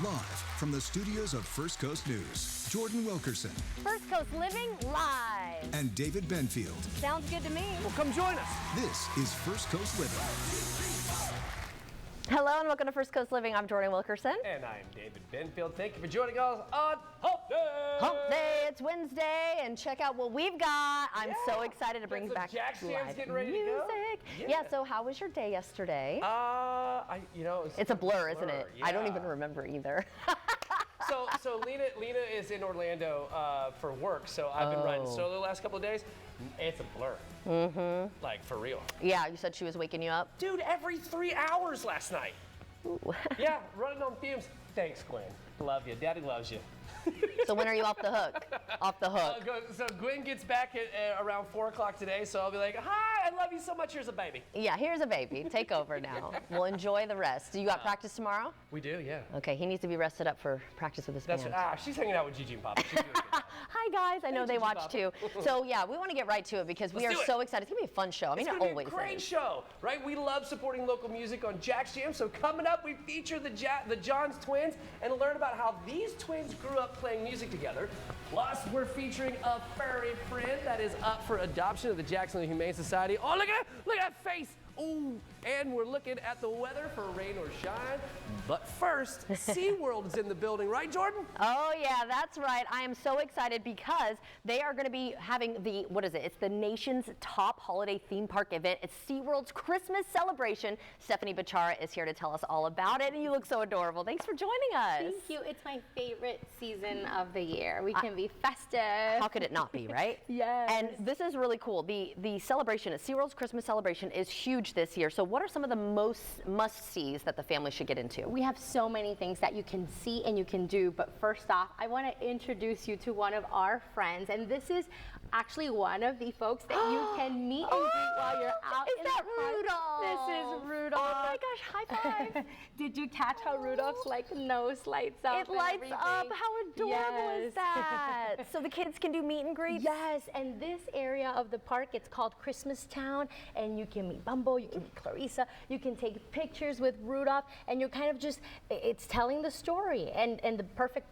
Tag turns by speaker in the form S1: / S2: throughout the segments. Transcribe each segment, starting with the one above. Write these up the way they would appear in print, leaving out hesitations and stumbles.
S1: Live from the studios of First Coast News, Jordan Wilkerson
S2: First Coast Living live.
S1: and David Benfield.
S2: Sounds good to me.
S3: Well, come join us.
S1: This is First Coast Living.
S2: Hello and welcome to First Coast Living. I'm Jordan Wilkerson.
S3: And I'm David Benfield. Thank you for joining us on Hump Day.
S2: Hump Day, it's Wednesday, and check out what we've got. I'm so excited to bring
S3: Got some
S2: back
S3: Jack Jams
S2: live
S3: getting ready
S2: music.
S3: to go?
S2: Yeah, so how was your day yesterday?
S3: It's
S2: a blur, isn't it?
S3: Yeah.
S2: I don't even remember either.
S3: So Lena is in Orlando for work, so I've been riding solo the last couple of days. It's a blur. Mm-hmm. Like, for real.
S2: Yeah, you said she was waking you up?
S3: Dude, every 3 hours last night.
S2: Ooh.
S3: Yeah, running on fumes. Thanks, Gwen. Love you. Daddy loves you.
S2: So when are you off the hook? Off the hook.
S3: So Gwen gets back at around 4 o'clock today, so I'll be like, hi, I love you so much, here's a baby.
S2: Yeah, here's a baby. Take over now. We'll enjoy the rest. Do you got practice tomorrow?
S3: We do, yeah.
S2: Okay, he needs to be rested up for practice with his band.
S3: She's hanging out with Gigi and Papa. She's doing good.
S2: Hi guys, I know they
S3: Gigi,
S2: watch
S3: Papa.
S2: too. So yeah, we want to get right to it because we
S3: Let's
S2: are
S3: do it.
S2: so excited. It's gonna be a fun show. I mean,
S3: It's
S2: it
S3: going to
S2: always
S3: be a great
S2: is.
S3: show, right? We love supporting local music on Jack's Jam. So coming up, we feature the Johns twins and learn about how these twins grew up playing music together. Plus, we're featuring a furry friend that is up for adoption of the Jacksonville Humane Society. Oh, look at that face. Ooh, and we're looking at the weather for rain or shine. But first, SeaWorld is in the building, right, Jordan?
S2: Oh yeah, that's right. I am so excited because they are going to be having it's the nation's top holiday theme park event. It's SeaWorld's Christmas celebration. Stephanie Bachara is here to tell us all about it, and you look so adorable. Thanks for joining us.
S4: Thank you. It's my favorite season of the year. We can be festive.
S2: How could it not be, right?
S4: Yes.
S2: And this is really cool. The celebration, SeaWorld's Christmas celebration, is huge this year. So what are some of the most must-sees that the family should get into?
S4: We have so many things that you can see and you can do, but first off, I want to introduce you to one of our friends, and this is actually one of the folks that you can meet and greet while you're out
S2: Is
S4: in
S2: that
S4: the park.
S2: Rudolph?
S4: This is Rudolph.
S2: Oh my gosh, high five.
S4: Did you catch how Rudolph's nose lights up?
S2: It lights up. How adorable is
S4: Yes.
S2: that? So the kids can do meet and greets?
S4: Yes, and this area of the park, it's called Christmas Town, and you can meet Bumble, you can meet Clarissa, you can take pictures with Rudolph, and you're kind of just, it's telling the story, and the perfect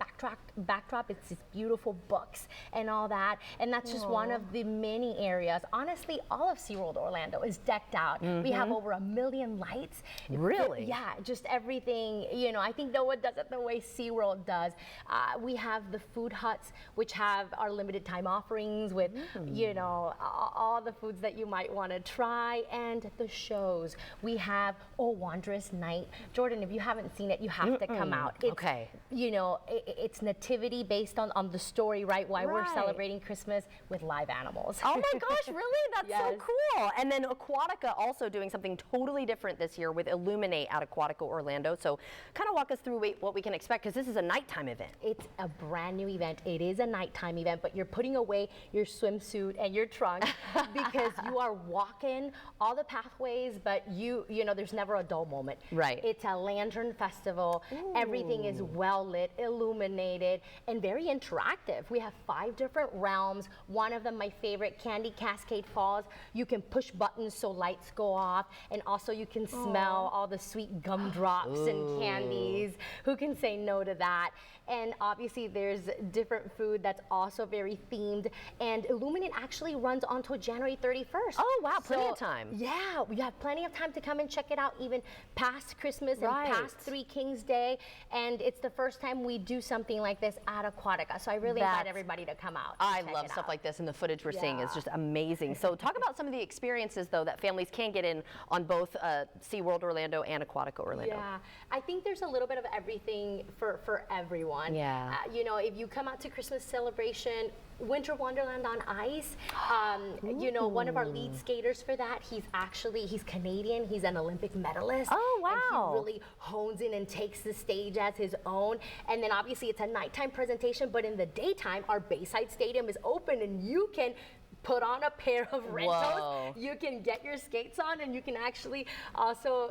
S4: backdrop, it's these beautiful books and all that, and that's just one of the many areas. Honestly, all of SeaWorld Orlando is decked out. We have over 1 million lights.
S2: Really?
S4: Yeah, just everything, I think no one does it the way SeaWorld does. We have the food huts, which have our limited time offerings with, all the foods that you might want to try, and the shows. We have Wondrous Night. Jordan, if you haven't seen it, you have to come out. It's,
S2: Okay.
S4: It's nativity based on the story, right? Why we're
S2: Right.
S4: celebrating Christmas with live animals.
S2: Oh my gosh, really? That's so
S4: Yes.
S2: cool. And then Aquatica also doing something totally different this year with Illuminate at Aquatica Orlando. So kind of walk us through what we can expect, because this is a nighttime event.
S4: It's a brand new event. It is a nighttime event, but you're putting away your swimsuit and your trunk because you are walking all the pathways, but there's never a dull moment.
S2: Right.
S4: It's a lantern festival. Everything is well lit, illuminated, and very interactive. We have 5 different realms. One of them, my favorite, Candy Cascade Falls. You can push buttons so lights go off, and also you can smell all the sweet gumdrops and candies. Who can say no to that? And obviously there's different food that's also very themed, and Illuminate actually runs until January 31st.
S2: Oh wow, plenty
S4: So,
S2: of time.
S4: Yeah, we have plenty of time to come and check it out, even past Christmas
S2: Right.
S4: and past Three Kings Day. And it's the first time we do something like this at Aquatica. So I really invite
S2: That's-
S4: everybody to come out.
S2: I
S4: and check
S2: love
S4: it
S2: stuff
S4: out.
S2: like this, and the footage we're seeing is
S4: Yeah.
S2: just amazing. So talk about some of the experiences, though, that families can get in on both SeaWorld Orlando and Aquatica Orlando.
S4: Yeah, I think there's a little bit of everything for everyone.
S2: Yeah.
S4: If you come out to Christmas celebration, Winter Wonderland on Ice, one of our lead skaters for that, he's Canadian, he's an Olympic medalist.
S2: Oh, wow.
S4: And he really hones in and takes the stage as his own. And then obviously it's a nighttime presentation, but in the daytime, our Bayside Stadium is open and you can put on a pair of rentals.
S2: Whoa.
S4: You can get your skates on, and you can actually also,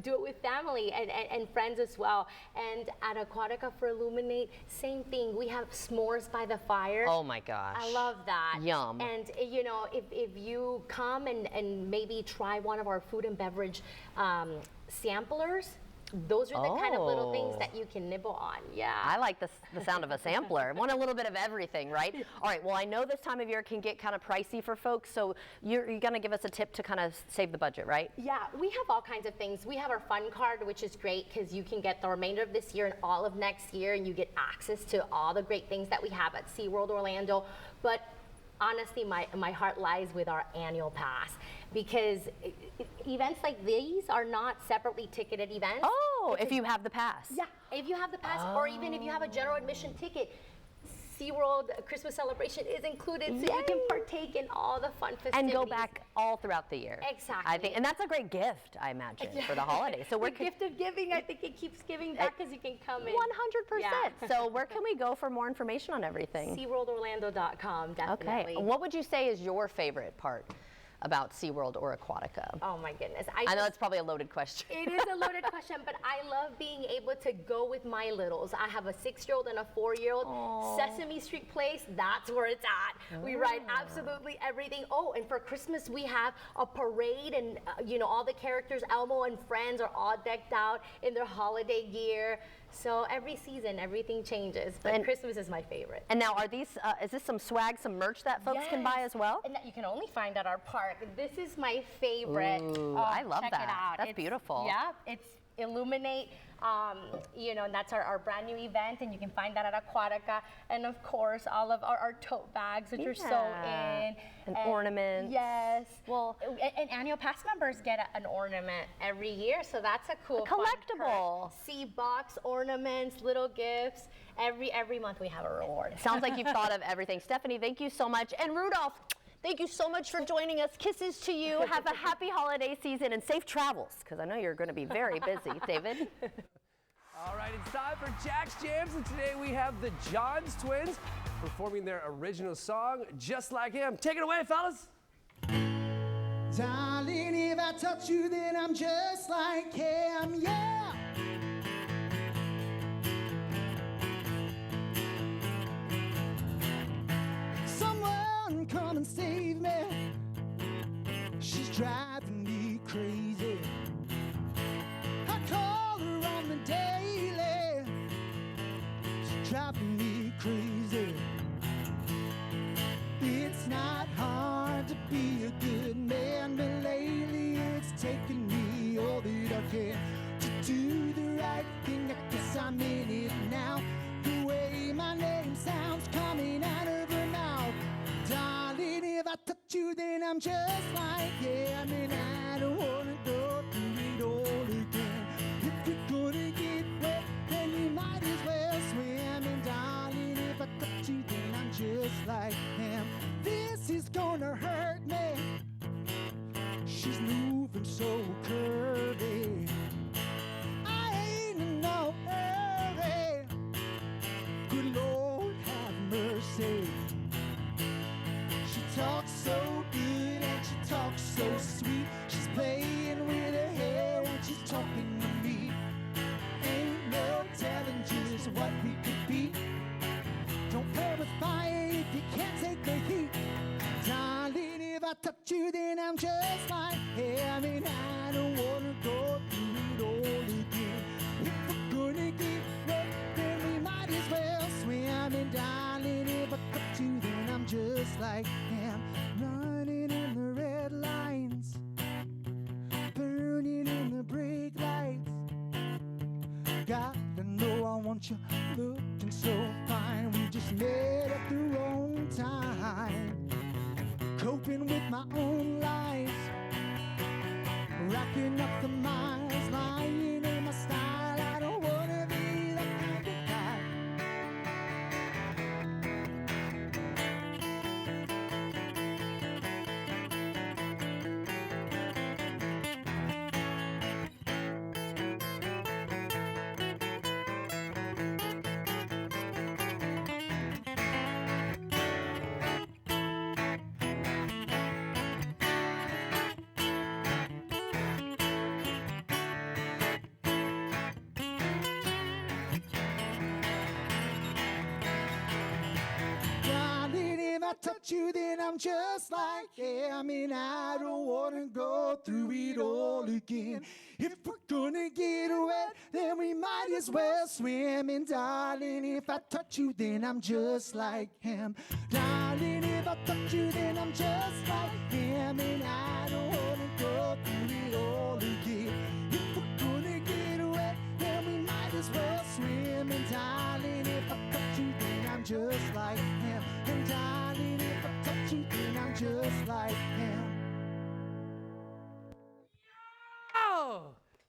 S4: do it with family and friends as well. And at Aquatica for Illuminate, same thing. We have s'mores by the fire.
S2: Oh my gosh.
S4: I love that.
S2: Yum.
S4: And if you come and maybe try one of our food and beverage samplers, those are the kind of little things that you can nibble on. Yeah.
S2: I like the sound of a sampler. Want a little bit of everything, right? All right, well, I know this time of year can get kind of pricey for folks, so you're going to give us a tip to kind of save the budget, right?
S4: Yeah, we have all kinds of things. We have our fun card, which is great because you can get the remainder of this year and all of next year, and you get access to all the great things that we have at SeaWorld Orlando. But honestly, my heart lies with our annual pass, because events like these are not separately ticketed events.
S2: Oh, if you have the pass.
S4: Yeah, if you have the pass, or even if you have a general admission ticket, SeaWorld Christmas Celebration is included, so you can partake in all the fun festivities.
S2: And go back all throughout the year.
S4: Exactly.
S2: I think, and that's a great gift, I imagine, for the holidays. So
S4: the gift of giving, I think it keeps giving back because you can come in.
S2: 100%.
S4: Yeah.
S2: So where can we go for more information on everything?
S4: SeaWorldOrlando.com, definitely.
S2: Okay. What would you say is your favorite part about SeaWorld or Aquatica?
S4: Oh my goodness.
S2: I know it's probably a loaded question.
S4: It is a loaded question, but I love being able to go with my littles. I have a 6-year-old and a 4-year-old. Sesame Street Place, that's where it's at. We ride absolutely everything. Oh, and for Christmas we have a parade, and you know, all the characters, Elmo and friends, are all decked out in their holiday gear. So every season, everything changes, but Christmas is my favorite.
S2: And now, are these? Is this some swag, some merch that folks can buy as well?
S4: And that you can only find at our park. This is my favorite.
S2: Ooh, I love
S4: check
S2: that.
S4: It out.
S2: That's beautiful.
S4: Yeah, it's Illuminate. You know, and that's our brand new event, and you can find that at Aquatica. And of course, all of our tote bags, which are so in.
S2: And ornaments.
S4: Yes. Well, and annual pass members get an ornament every year, so that's a cool
S2: collectible.
S4: Sea box ornaments, little gifts. Every month we have a reward.
S2: Sounds like you've thought of everything. Stephanie, thank you so much. And Rudolph, thank you so much for joining us. Kisses to you. Have a happy holiday season and safe travels, because I know you're going to be very busy. David?
S3: All right, it's time for Jack's Jams, and today we have the Johns Twins performing their original song, Just Like Him. Take it away, fellas.
S5: Darling, if I touch you, then I'm just like him, yeah. Someone come and save me. She's driving me crazy. I call her on the daily. She's driving me crazy. It's not hard to be a good man, but lately it's taken me all that I can to do the right thing. I guess I'm in it now. The way my name sounds coming out of her mouth. Darling, if I touch you, then I'm just like him, and I don't wanna go through it all again. If you're gonna get wet, then you might as well swim. And darling, if I touch you, then I'm just like him. This is gonna hurt me. She's moving so curvy. I ain't in no hurry. Good Lord, have mercy. She talks so good and she talks so sweet. She's playing with her hair when she's talking to me. Ain't no telling just what we could be. Don't play with fire if you can't take the heat. Darling, if I touch you, then I'm just like him, and I don't wanna go through it all again. If we're gonna get wet, then we might as well swim. And darling, if I touch you, then I'm just like him. Running in the red lines, burning in the brake lights. Gotta know I want you looking so fine. We just met at the wrong time. Coping with my own lies, racking up the miles, lying in my style. I don't wanna be that kind of guy. touch you, then I'm just like him. And I don't wanna go through it all again. If we're gonna get wet, then we might as well swim. And darling, if I touch you, then I'm just like him. Darling, if I touch you, then I'm just like him. And I don't wanna go through it all again. If we're gonna get wet, then we might as well swim. And darling, if I touch you, then I'm just like him. And darling, if I touch you, then I'm just like him.
S3: Oh,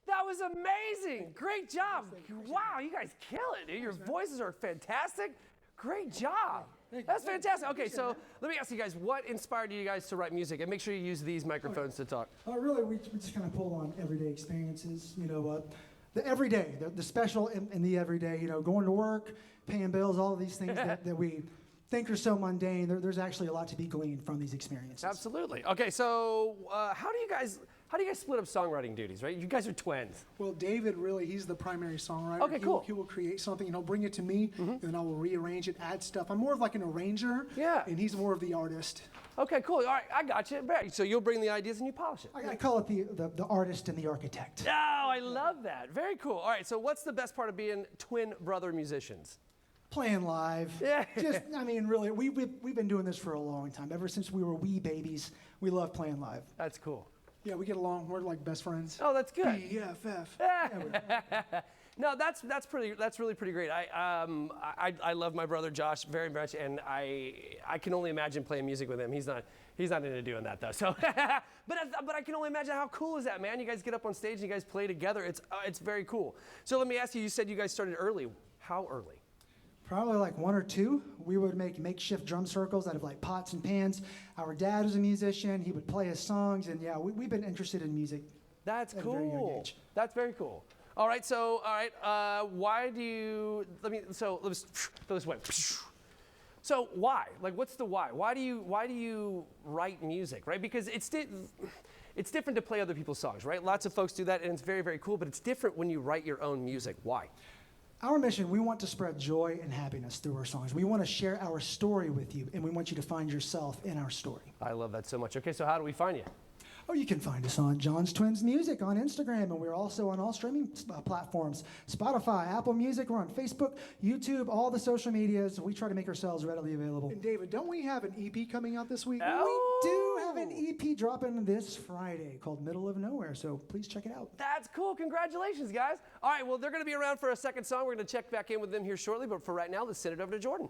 S3: that was amazing. Great job. Wow, you guys kill it, dude. Your voices are fantastic. Great job. That's fantastic. Okay, so let me ask you guys, what inspired you guys to write music? And make sure you use these microphones to talk.
S5: Really, we just kind of pull on everyday experiences, the everyday, the special in the everyday, going to work, paying bills, all of these things that we think are so mundane. There's actually a lot to be gleaned from these experiences.
S3: Absolutely. Okay, so how do you guys split up songwriting duties, right? You guys are twins.
S6: Well, David, really, he's the primary songwriter.
S3: Okay, cool.
S6: He will create something, and he'll bring it to me, and then I will rearrange it, add stuff. I'm more of like an arranger,
S3: Yeah.
S6: and he's more of the artist.
S3: Okay, cool. All right, I got you. Right, so you'll bring the ideas and you polish it.
S5: I call it the artist and the architect.
S3: Oh, I love that. Very cool. All right, so what's the best part of being twin brother musicians?
S5: Playing live.
S3: Yeah.
S5: Really, we've been doing this for a long time. Ever since we were wee babies, we love playing live.
S3: That's cool.
S6: Yeah, we get along. We're like best friends.
S3: Oh, that's good.
S6: BFF.
S3: No, that's really pretty great. I love my brother Josh very much, and I can only imagine playing music with him. He's not into doing that though. So, but I can only imagine how cool is that, man? You guys get up on stage and you guys play together. It's very cool. So let me ask you. You said you guys started early. How early?
S5: Probably like 1 or 2. We would make makeshift drum circles out of like pots and pans. Our dad was a musician. He would play his songs, and yeah, we've been interested in music.
S3: That's
S5: At a very young
S3: cool.
S5: age.
S3: That's very cool. All right. So why do you? Let's throw this way. So why? Like, what's the why? Why do you write music, right? Because it's different to play other people's songs, right? Lots of folks do that, and it's very, very cool. But it's different when you write your own music. Why?
S5: Our mission, we want to spread joy and happiness through our songs. We want to share our story with you, and we want you to find yourself in our story.
S3: I love that so much. Okay, so how do we find you?
S5: Oh, you can find us on John's Twins Music on Instagram, and we're also on all streaming platforms, Spotify, Apple Music. We're on Facebook, YouTube, all the social medias. We try to make ourselves readily available.
S6: And David, don't we have an EP coming out this week?
S3: Oh.
S5: We do have an EP dropping this Friday called Middle of Nowhere, so please check it out.
S3: That's cool. Congratulations, guys. All right, well, they're going to be around for a second song. We're going to check back in with them here shortly, but for right now, let's send it over to Jordan.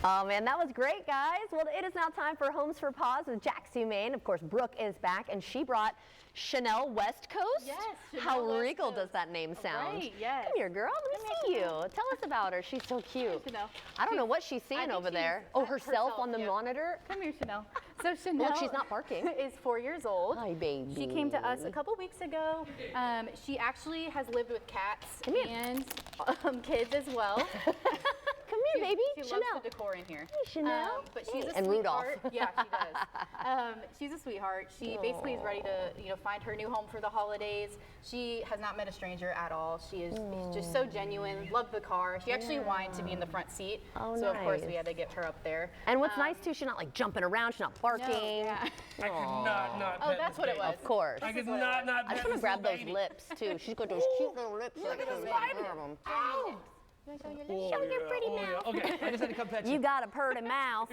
S2: Oh man, that was great, guys. Well, it is now time for Homes for Paws with Jax Humane. Of course, Brooke is back, and she brought Chanel West Coast.
S7: Yes, Chanel
S2: How
S7: West
S2: regal
S7: Coast.
S2: does that name sound?
S7: Right, yes.
S2: Come here, girl. Let me see you. Tell us about her. She's so cute.
S7: Chanel.
S2: I don't know what she's seeing
S7: think
S2: over
S7: she's
S2: there. Oh, herself on the
S7: yeah.
S2: monitor.
S7: Come here, Chanel. So Chanel
S2: Look, she's not barking.
S7: is 4 years old.
S2: Hi, baby.
S7: She came to us a couple weeks ago. She actually has lived with cats
S2: Come here.
S7: and kids as well.
S2: Come here, baby.
S7: She
S2: Chanel.
S7: loves the decor in here.
S2: Hey, Chanel.
S7: But she's a
S2: And Rudolph.
S7: sweetheart. Yeah, she does. She's a sweetheart. She basically is ready to, find her new home for the holidays. She has not met a stranger at all. She is just so genuine. Loved the car. She actually wanted to be in the front seat.
S2: Oh,
S7: so of course
S2: nice.
S7: we had to get her up there.
S2: And what's nice too, she's not like jumping around. She's not barking.
S7: No, yeah.
S3: I could not
S7: Oh, that's what it was.
S2: Of course.
S3: I could not
S2: I just want to grab those lips too. She's got those cute little lips.
S3: Look at those
S2: them.
S3: Ow!
S7: You want to show your lips? Show your pretty mouth.
S3: Okay, I just had to come pet you.
S2: You got a purty mouth.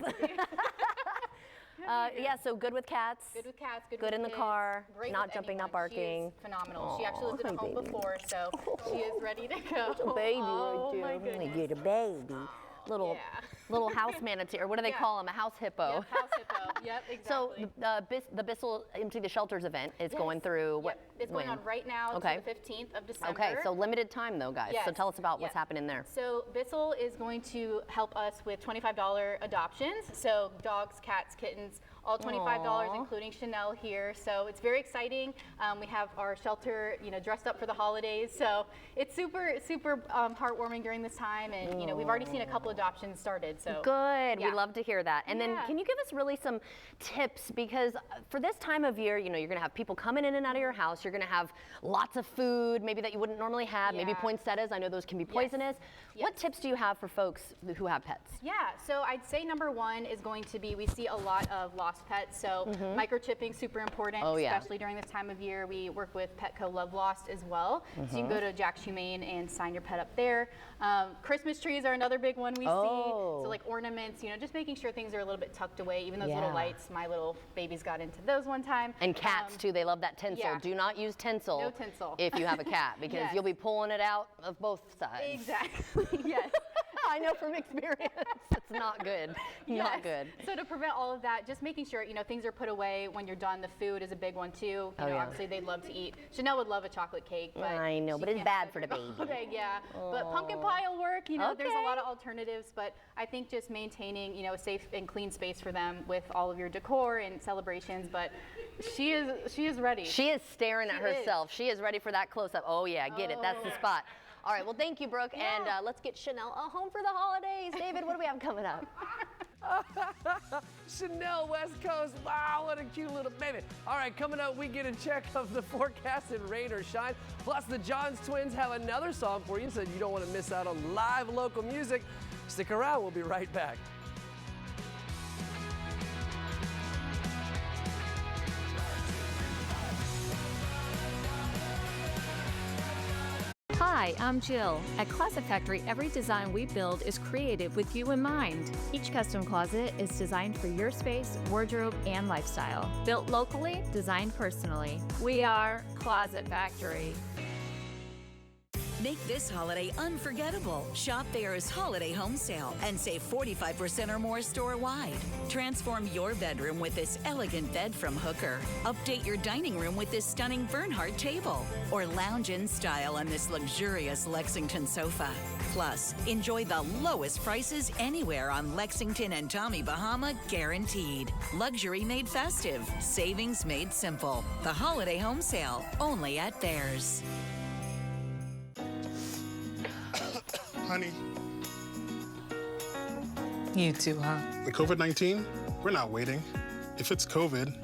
S2: Yeah, so good with cats.
S7: Good with cats, good
S2: Good
S7: with
S2: in the
S7: kids,
S2: car,
S7: great
S2: not
S7: with
S2: jumping, not
S7: anyone. She
S2: barking.
S7: is phenomenal. She actually lived in a
S2: Aw,
S7: home
S2: baby.
S7: before, so she is ready to go.
S2: It's a baby
S7: Oh,
S2: right
S7: my
S2: there. I'm gonna
S7: goodness.
S2: get a baby. Little
S7: Yeah.
S2: little house manatee, or what do they
S7: Yeah.
S2: call them? A house hippo.
S7: Yep, house hippo. Yep,
S2: So
S7: exactly.
S2: the Bissell Empty the Shelters event is
S7: Yes.
S2: going through
S7: Yep,
S2: what?
S7: It's going
S2: when?
S7: on right now
S2: Okay.
S7: to the 15th of December.
S2: Okay, so limited time though, guys. So
S7: Yes,
S2: tell us about what's
S7: yes.
S2: happening there.
S7: So Bissell is going to help us with $25 adoptions. So dogs, cats, kittens, all $25, including Chanel here. So it's very exciting. We have our shelter, dressed up for the holidays. So it's super, super heartwarming during this time. And, we've already seen a couple adoptions started. So
S2: good.
S7: Yeah.
S2: We love to hear that. And then
S7: Yeah.
S2: can you give us really some tips? Because for this time of year, you're going to have people coming in and out of your house. You're going to have lots of food, maybe that you wouldn't normally have, maybe
S7: Yeah.
S2: poinsettias. I know those can be poisonous. What tips do you have for folks who have pets?
S7: Yeah, so I'd say number one is going to be, we see a lot of lost pets, so microchipping super important, especially during this time of year. We work with Petco Love Lost as well, so you can go to Jack's Humane and sign your pet up there. Christmas trees are another big one we see, so like ornaments, just making sure things are a little bit tucked away, even those little lights. My little babies got into those one time.
S2: And cats too, they love that tinsel.
S7: Yeah.
S2: Do not use tinsel,
S7: No tinsel.
S2: if you have a cat, because you'll be pulling it out of both sides.
S7: Exactly, yes.
S2: I know from experience, it's not good. Not
S7: Yes.
S2: good.
S7: So to prevent all of that, just making sure, things are put away when you're done. The food is a big one too. Obviously they love to eat. Chanel would love a chocolate cake, but
S2: I know,
S7: she
S2: but it's
S7: can't
S2: bad
S7: have
S2: for the baby.
S7: Okay, yeah. But pumpkin pie will work. There's a lot of alternatives, but I think just maintaining, a safe and clean space for them with all of your decor and celebrations. But she is ready.
S2: She is staring at
S7: She is.
S2: herself. She is ready for that close up. Oh yeah, get it. That's the spot. All right, well, thank you, Brooke, and let's get Chanel a home for the holidays. David, what do we have coming up?
S3: Chanel West Coast. Wow, what a cute little baby. All right, coming up, we get a check of the forecast in rain or shine. Plus, the Johns twins have another song for you, so you don't want to miss out on live local music. Stick around. We'll be right back.
S8: Hi, I'm Jill. At Closet Factory, every design we build is creative with you in mind. Each custom closet is designed for your space, wardrobe, and lifestyle. Built locally, designed personally. We are Closet Factory.
S9: Make this holiday unforgettable. Shop Bear's Holiday Home Sale and save 45% or more store-wide. Transform your bedroom with this elegant bed from Hooker. Update your dining room with this stunning Bernhardt table. Or lounge in style on this luxurious Lexington sofa. Plus, enjoy the lowest prices anywhere on Lexington and Tommy Bahama, guaranteed. Luxury made festive. Savings made simple. The Holiday Home Sale, only at Bear's.
S10: Honey.
S11: You too, huh?
S10: The COVID-19, we're not waiting. If it's COVID,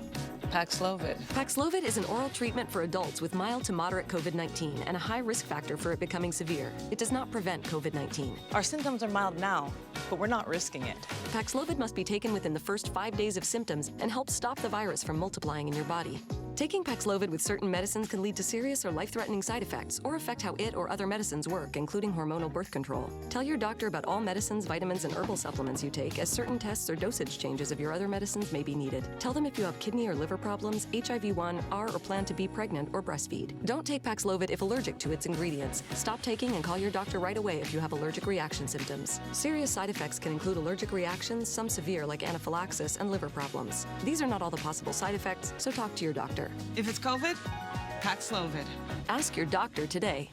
S11: Paxlovid.
S12: Paxlovid is an oral treatment for adults with mild to moderate COVID-19 and a high risk factor for it becoming severe. It does not prevent COVID-19.
S11: Our symptoms are mild now, but we're not risking it.
S12: Paxlovid must be taken within the first 5 days of symptoms and help stop the virus from multiplying in your body. Taking Paxlovid with certain medicines can lead to serious or life-threatening side effects or affect how it or other medicines work, including hormonal birth control. Tell your doctor about all medicines, vitamins, and herbal supplements you take, as certain tests or dosage changes of your other medicines may be needed. Tell them if you have kidney or liver problems, HIV-1, are or plan to be pregnant, or breastfeed. Don't take Paxlovid if allergic to its ingredients. Stop taking and call your doctor right away if you have allergic reaction symptoms. Serious side effects can include allergic reactions, some severe like anaphylaxis, and liver problems. These are not all the possible side effects, so talk to your doctor.
S11: If it's COVID, Paxlovid.
S12: Ask your doctor today.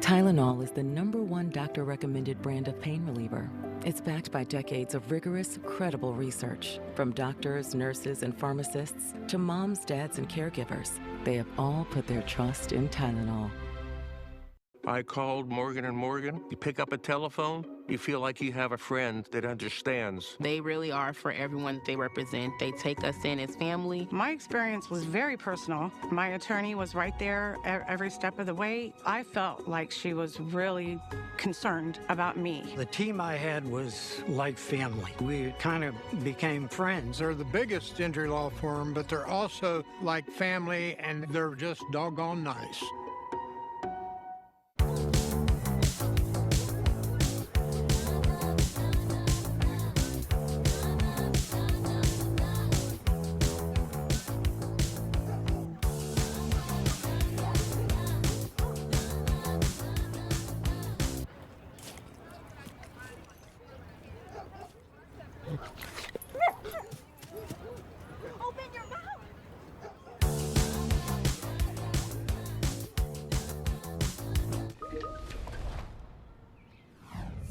S13: Tylenol is the #1 doctor-recommended brand of pain reliever. It's backed by decades of rigorous, credible research. From doctors, nurses, and pharmacists to moms, dads, and caregivers, they have all put their trust in Tylenol.
S14: I called Morgan & Morgan. You pick up a telephone, you feel like you have a friend that understands.
S15: They really are for everyone that they represent. They take us in as family.
S16: My experience was very personal. My attorney was right there every step of the way. I felt like she was really concerned about me.
S17: The team I had was like family. We kind of became friends.
S18: They're the biggest injury law firm, but they're also like family, and they're just doggone nice.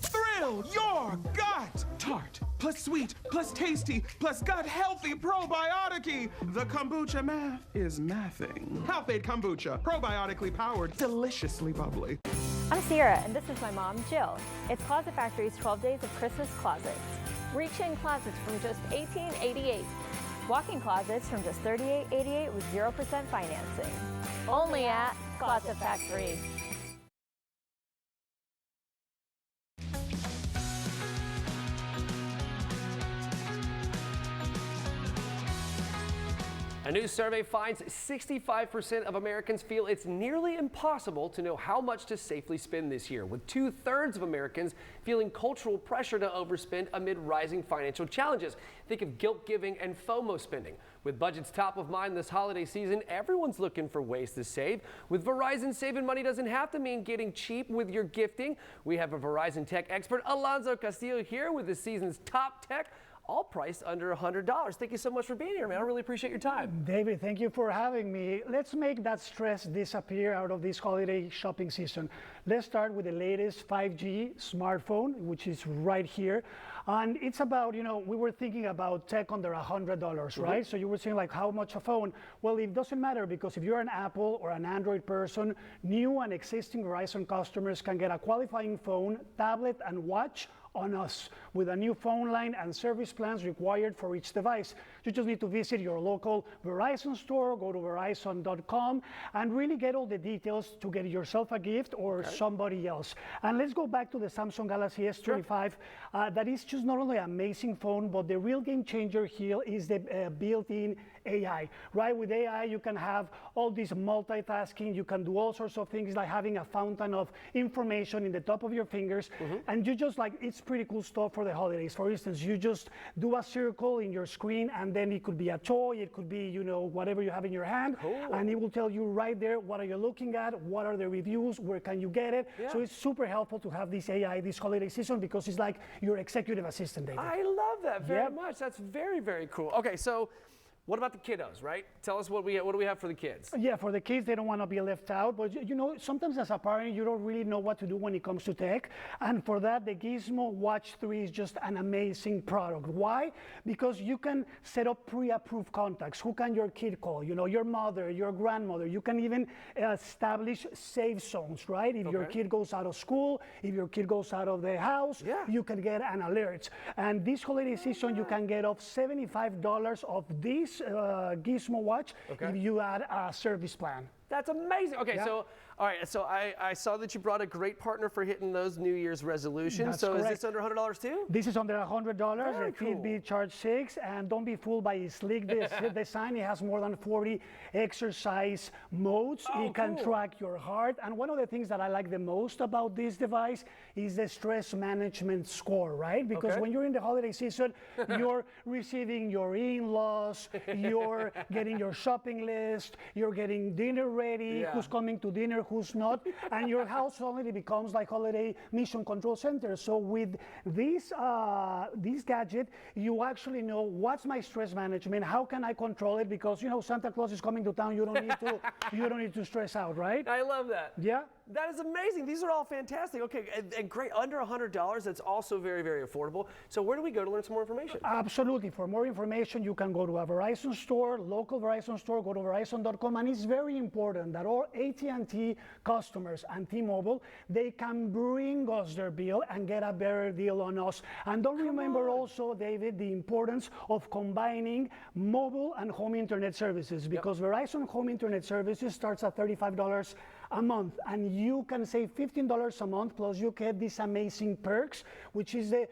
S5: Thrill your gut! Tart,
S19: plus sweet, plus tasty, plus gut-healthy probiotic-y. The kombucha math is mathing. Health-Ade Kombucha, probiotically powered, deliciously bubbly.
S20: I'm Sierra, and this is my mom, Jill. It's Closet Factory's 12 Days of Christmas Closets. Reach in closets from just $18.88. Walk-in closets from just $38.88 with 0% financing. Only at Closet Factory.
S3: A new survey finds 65% of Americans feel it's nearly impossible to know how much to safely spend this year, with 2/3 of Americans feeling cultural pressure to overspend amid rising financial challenges. Think of guilt-giving and FOMO spending. With budgets top of mind this holiday season, everyone's looking for ways to save. With Verizon, saving money doesn't have to mean getting cheap with your gifting. We have a Verizon tech expert, Alonso Castillo, here with the season's top tech, all priced under $100. Thank you so much for being here, man. I really appreciate your time.
S21: David, thank you for having me. Let's make that stress disappear out of this holiday shopping season. Let's start with the latest 5G smartphone, which is right here. And it's about, we were thinking about tech under $100, right? So you were saying like how much a phone? Well, it doesn't matter, because if you're an Apple or an Android person, new and existing Verizon customers can get a qualifying phone, tablet, and watch on us with a new phone line and service plans required for each device. You just need to visit your local Verizon store, go to Verizon.com, and really get all the details to get yourself a gift or somebody else. And let's go back to the Samsung Galaxy S25. That is just not only an amazing phone, but the real game changer here is the built-in AI, right? With AI, you can have all this multitasking. You can do all sorts of things, like having a fountain of information in the top of your fingers. And you just it's pretty cool stuff for the holidays. For instance, you just do a circle in your screen, and then it could be a toy, it could be, whatever you have in your hand. And it will tell you right there, what are you looking at? What are the reviews? Where can you get it? So it's super helpful to have this AI this holiday season, because it's like your executive assistant, David.
S3: I love that very much. That's very, very cool. Okay, so what about the kiddos, right? Tell us what do we have for the kids?
S21: Yeah, for the kids, they don't want to be left out. But sometimes as a parent, you don't really know what to do when it comes to tech. And for that, the Gizmo Watch 3 is just an amazing product. Why? Because you can set up pre-approved contacts. Who can your kid call? Your mother, your grandmother. You can even establish safe zones, right? If your kid goes out of school, if your kid goes out of the house, you can get an alert. And this holiday season, you can get off $75 of this Gizmo Watch if you add a service plan.
S3: That's amazing. Okay, so all right, so I saw that you brought a great partner for hitting those New Year's resolutions.
S21: That's
S3: so
S21: correct.
S3: Is this under $100 too?
S21: This is under $100. The Fitbit Charge 6, and don't be fooled by its sleek design. It has more than 40 exercise modes. It can track your heart. And one of the things that I like the most about this device is the stress management score, right? Because when you're in the holiday season, you're receiving your in-laws, you're getting your shopping list, you're getting dinner ready, who's coming to dinner, who's not, and your house suddenly becomes like holiday mission control center. So with this gadget, you actually know what's my stress management, how can I control it, because Santa Claus is coming to town. You don't need to stress out, right?
S3: I love that.
S21: Yeah.
S3: That is amazing. These are all fantastic. Okay, and great. Under $100, that's also very, very affordable. So where do we go to learn some more information?
S21: Absolutely. For more information, you can go to a Verizon store, local Verizon store, go to Verizon.com. And it's very important that all AT&T customers and T-Mobile, they can bring us their bill and get a better deal on us. And don't remember also, David, the importance of combining mobile and home internet services, because Verizon home internet services starts at $35 a month, and you can save $15 a month, plus you get these amazing perks, which is the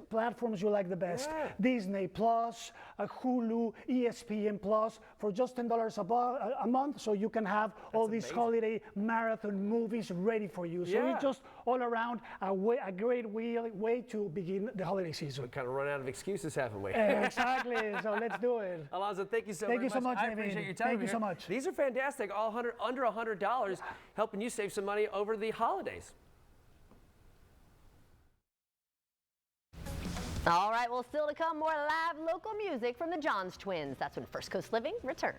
S21: platforms you like the best. Disney Plus, Hulu, ESPN Plus, for just $10 a month, so you can have all these holiday marathon movies ready for you. So it's just all around a great way to begin the holiday season.
S3: We kind of run out of excuses, haven't we?
S21: Exactly, so let's do it.
S3: Alonso, thank you so
S21: Thank you so much,
S3: I
S21: David.
S3: appreciate your time.
S21: Thank you so much.
S3: These are fantastic, all under $100, helping you save some money over the holidays.
S2: All right, well, still to come, more live local music from the Johns Twins. That's when First Coast Living returns.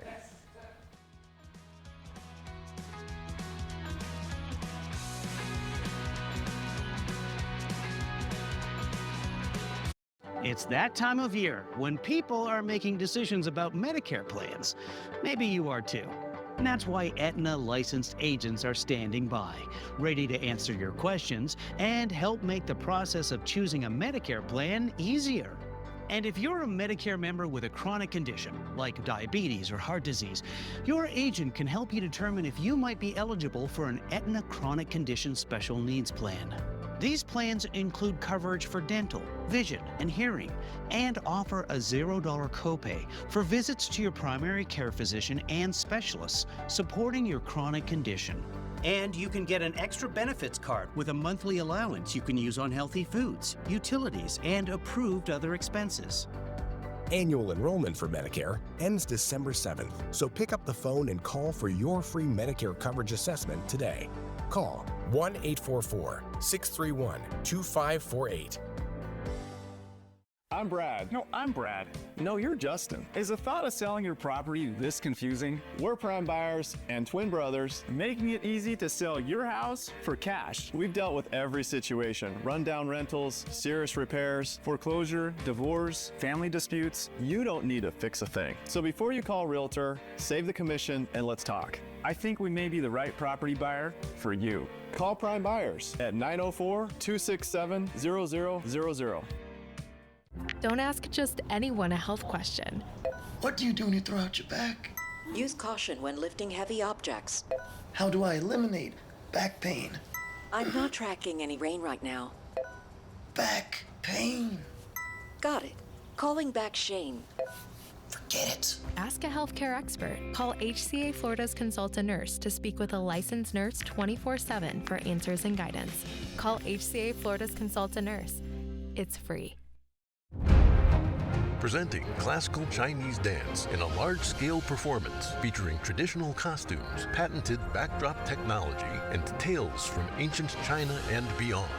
S1: It's that time of year when people are making decisions about Medicare plans. Maybe you are too. And that's why Aetna licensed agents are standing by, ready to answer your questions and help make the process of choosing a Medicare plan easier. And if you're a Medicare member with a chronic condition, like diabetes or heart disease, your agent can help you determine if you might be eligible for an Aetna Chronic Condition Special Needs Plan. These plans include coverage for dental, vision, and hearing, and offer a $0 copay for visits to your primary care physician and specialists supporting your chronic condition. And you can get an extra benefits card with a monthly allowance you can use on healthy foods, utilities, and approved other expenses.
S22: Annual enrollment for Medicare ends December 7th, so pick up the phone and call for your free Medicare coverage assessment today. Call 1-844-631-2548.
S23: I'm Brad. No, I'm Brad. No, you're Justin. Is the thought of selling your property this confusing? We're Prime Buyers and twin brothers, making it easy to sell your house for cash. We've dealt with every situation: rundown rentals, serious repairs, foreclosure, divorce, family disputes. You don't need to fix a thing. So before you call a realtor, save the commission and let's talk. I think we may be the right property buyer for you. Call Prime Buyers at 904-267-0000.
S24: Don't ask just anyone a health question.
S25: What do you do when you throw out your back?
S26: Use caution when lifting heavy objects.
S25: How do I eliminate back pain?
S26: I'm not tracking any rain right now.
S25: Back pain.
S26: Got it. Calling back Shane.
S25: Forget it.
S24: Ask a healthcare expert. Call HCA Florida's Consult a Nurse to speak with a licensed nurse 24/7 for answers and guidance. Call HCA Florida's Consult a Nurse. It's free.
S27: Presenting classical Chinese dance in a large-scale performance featuring traditional costumes, patented backdrop technology, and tales from ancient China and beyond.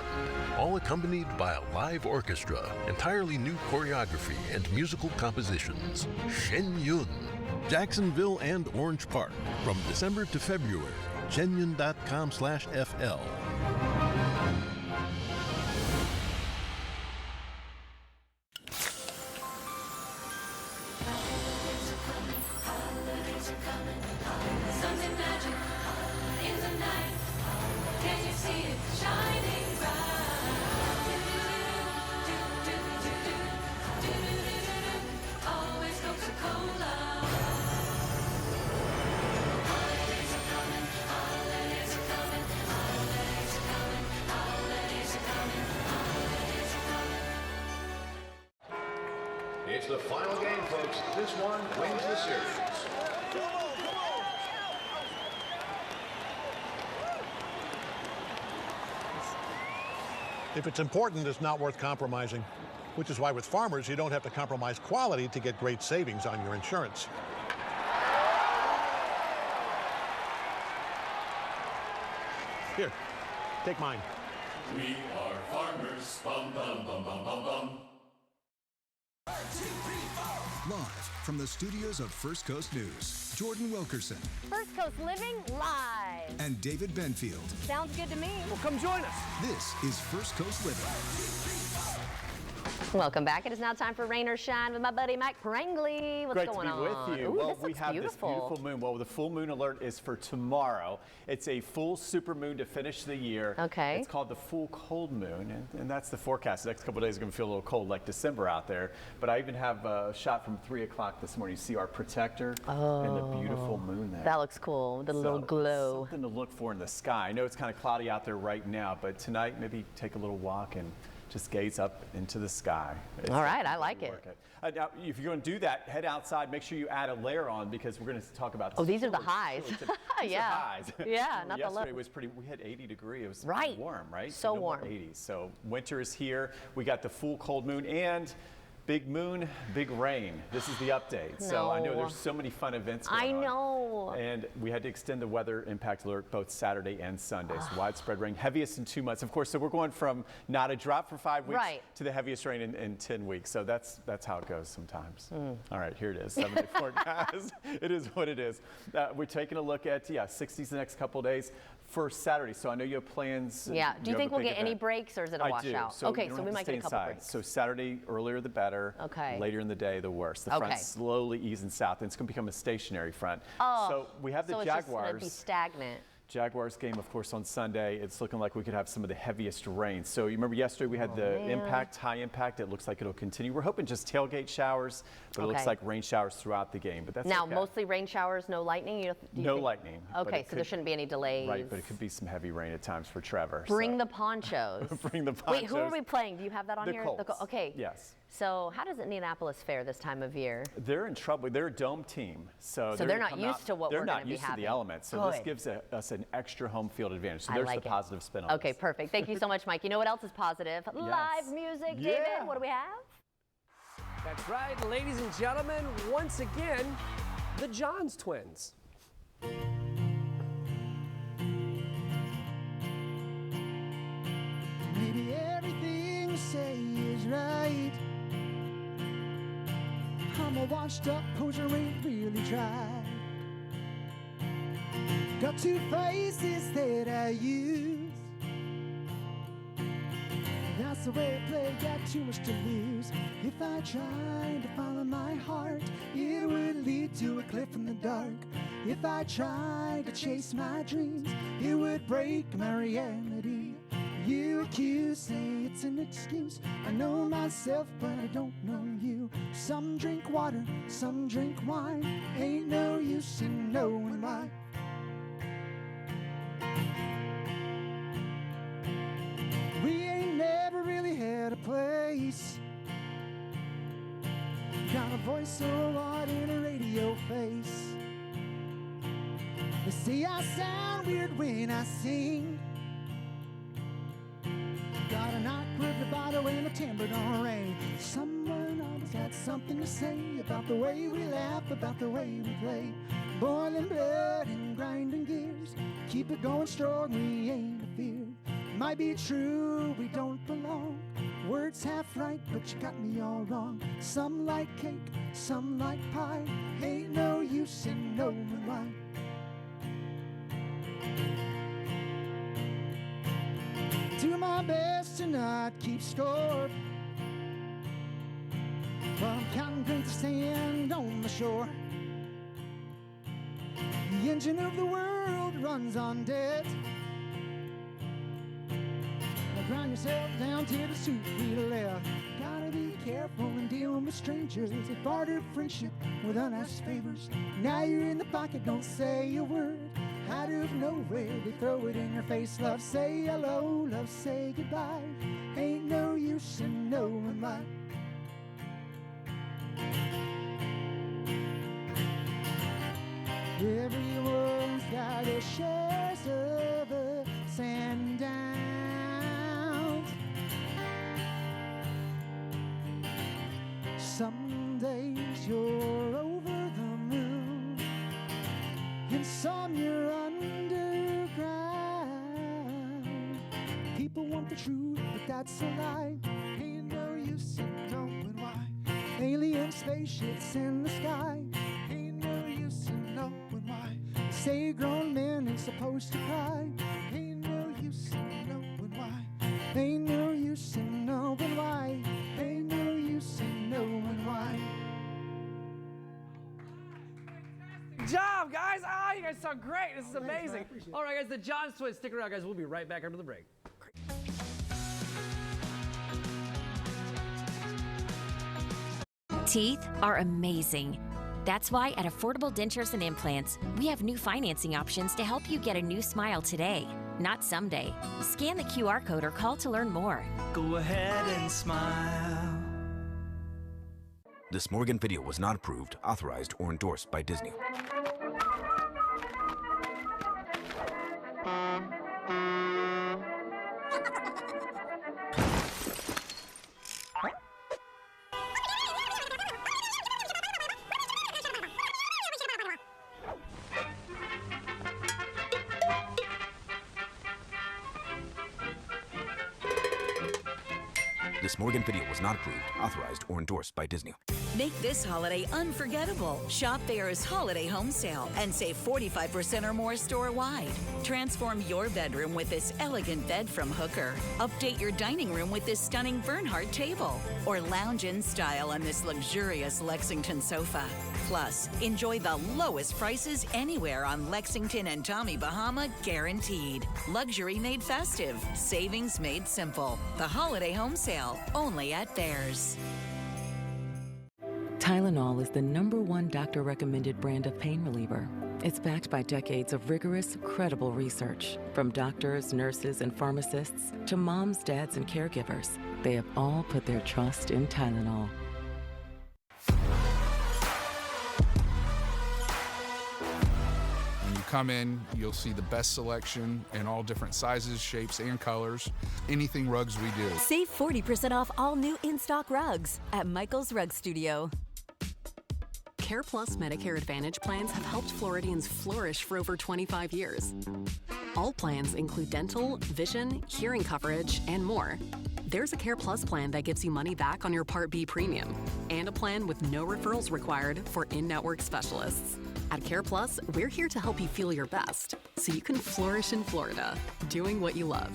S27: All accompanied by a live orchestra, entirely new choreography, and musical compositions. Shen Yun, Jacksonville and Orange Park, from December to February. shenyun.com/FL.
S28: It's the final game, folks. This one wins the series.
S29: If it's important, it's not worth compromising, which is why with Farmers, you don't have to compromise quality to get great savings on your insurance. Here, take mine.
S30: We are farmers. Bum, bum, bum, bum, bum, bum.
S31: Live from the studios of First Coast News, Jordan Wilkerson
S2: First Coast Living live.
S31: and David Benfield.
S2: Sounds good to me.
S3: Well, come join us.
S31: This is First Coast Living.
S2: Welcome back. It is now time for Rain or Shine with my buddy Mike Prangley. What's
S32: Great
S2: going
S32: to be
S2: on?
S32: with you.
S2: Ooh,
S32: Well,
S2: this
S32: we
S2: looks
S32: have
S2: beautiful.
S32: this beautiful moon. Well, the full moon alert is for tomorrow. It's a full super moon to finish the year.
S2: Okay.
S32: It's called the full cold moon, and that's the forecast. The next couple of days are going to feel a little cold, like December out there. But I even have a shot from 3 o'clock this morning. You see our protector and the beautiful moon there.
S2: That looks cool. The little glow.
S32: Something to look for in the sky. I know it's kind of cloudy out there right now, but tonight maybe take a little walk and just gaze up into the sky.
S2: All right, I like it.
S32: Now, if you're going to do that, head outside. Make sure you add a layer on because we're going to talk about.
S2: Oh, these are the highs.
S32: These
S2: Yeah.
S32: are highs.
S2: Yeah, not the lows.
S32: Yesterday was pretty. We had 80 degrees. It was
S2: Right.
S32: warm, right?
S2: So
S32: no more
S2: warm.
S32: 80s. So winter is here. We got the full cold moon and big moon, big rain. This is the update. So I know
S2: No.
S32: there's so many fun events going
S2: I
S32: on.
S2: know.
S32: And we had to extend the weather impact alert both Saturday and Sunday. So widespread rain, heaviest in 2 months. Of course, so we're going from not a drop for 5 weeks
S2: Right.
S32: to the heaviest rain in 10 weeks. So that's how it goes sometimes. All right, here it is, 7-day forecast. It is what it is. We're taking a look at, 60s the next couple of days. For Saturday, so I know you have plans.
S2: Yeah. Do you think we'll get any breaks, or is it a washout?
S32: I do. So
S2: okay,
S32: you don't
S2: so we
S32: have to
S2: might
S32: stay
S2: get a couple
S32: inside.
S2: breaks.
S32: So Saturday, earlier the better.
S2: Okay.
S32: Later in the day, the worse. The front's slowly easing south, and it's going to become a stationary front.
S2: Oh.
S32: So we have the
S2: so
S32: Jaguars.
S2: It's just going to be stagnant.
S32: Jaguars game, of course, on Sunday. It's looking like we could have some of the heaviest rain. So you remember yesterday we had the impact, high impact. It looks like it'll continue. We're hoping just tailgate showers, but it looks like rain showers throughout the game. But that's
S2: now
S32: okay.
S2: Mostly rain showers, no lightning. Do you
S32: no
S2: think?
S32: lightning.
S2: Okay, so there shouldn't be any delays.
S32: Right, but it could be some heavy rain at times for Trevor.
S2: Bring the ponchos.
S32: Bring the ponchos.
S2: Wait, who are we playing? Do you have that on here?
S32: Colts.
S2: Okay.
S32: Yes.
S2: So how does Indianapolis fare this time of year?
S32: They're in trouble. They're a dome team, so
S2: they're not used to what we're going to be having.
S32: They're not used to the elements, so this gives us an extra home field advantage. So there's the positive spin on
S2: Okay, perfect. Thank you so much, Mike. You know what else is positive? Live music, David. What do we have?
S3: That's right, ladies and gentlemen. Once again, the Johns twins.
S5: Maybe everything you say is right. I'm a washed up poser, ain't really tried. Got two faces that I use. That's the way I play, got too much to lose. If I tried to follow my heart, it would lead to a cliff in the dark. If I tried to chase my dreams, it would break my reality. You accuse, say it's an excuse. I know myself, but I don't know you. Some drink water, some drink wine. Ain't no use in knowing why. We ain't never really had a place. Got a voice so hard in a radio face. They say I sound weird when I sing. Got an awkward vibrato and a timbre don't ring. Someone always got something to say about the way we laugh, about the way we play. Boiling blood and grinding gears. Keep it going strong, we ain't afeared. Might be true, we don't belong. Words half right, but you got me all wrong. Some like cake, some like pie. Ain't no use in knowing why. Do my best to not keep score. While I'm counting grains of sand on the shore. The engine of the world runs on debt. Now grind yourself down to the soup wheel left. Gotta be careful when dealing with strangers. They barter friendship with unasked favors. Now you're in the pocket, don't say a word. Out of nowhere, they throw it in your face. Love, say hello, love, say goodbye. Ain't no use in knowing why. Everyone's got their shares of ups and downs. Some days you're over the moon, and some you're underground. People want the truth, but that's a lie. Ain't no use in knowing why. Alien spaceships in the sky. Ain't no use in knowing why. Say grown men ain't supposed to cry. Ain't no use in knowing why. Ain't no use in knowing why. Ain't no use in knowing why.
S3: Good job, guys. Ah, you guys sound great. This is amazing. All right, guys, the Johns twins. Stick around, guys. We'll be right back after the break.
S4: Teeth are amazing. That's why at Affordable Dentures and Implants, we have new financing options to help you get a new smile today, not someday. Scan the QR code or call to learn more.
S6: Go ahead and smile.
S7: This Morgan video was not approved, authorized, or endorsed by Disney. This Morgan video was not approved, authorized, or endorsed by Disney.
S8: Make this holiday unforgettable. Shop Behr's Holiday Home Sale and save 45% or more store-wide. Transform your bedroom with this elegant bed from Hooker. Update your dining room with this stunning Bernhardt table. Or lounge in style on this luxurious Lexington sofa. Plus, enjoy the lowest prices anywhere on Lexington and Tommy Bahama, guaranteed. Luxury made festive, savings made simple. The Holiday Home Sale, only at Behr's.
S9: Tylenol is the #1 doctor-recommended brand of pain reliever. It's backed by decades of rigorous, credible research. From doctors, nurses, and pharmacists to moms, dads, and caregivers, they have all put their trust in Tylenol.
S10: When you come in, you'll see the best selection in all different sizes, shapes, and colors. Anything rugs we do.
S11: Save 40% off all new in-stock rugs at Michael's Rug Studio.
S12: Care Plus Medicare Advantage plans have helped Floridians flourish for over 25 years. All plans include dental, vision, hearing coverage, and more. There's a Care Plus plan that gives you money back on your Part B premium, and a plan with no referrals required for in-network specialists. At Care Plus, we're here to help you feel your best, so you can flourish in Florida, doing what you love.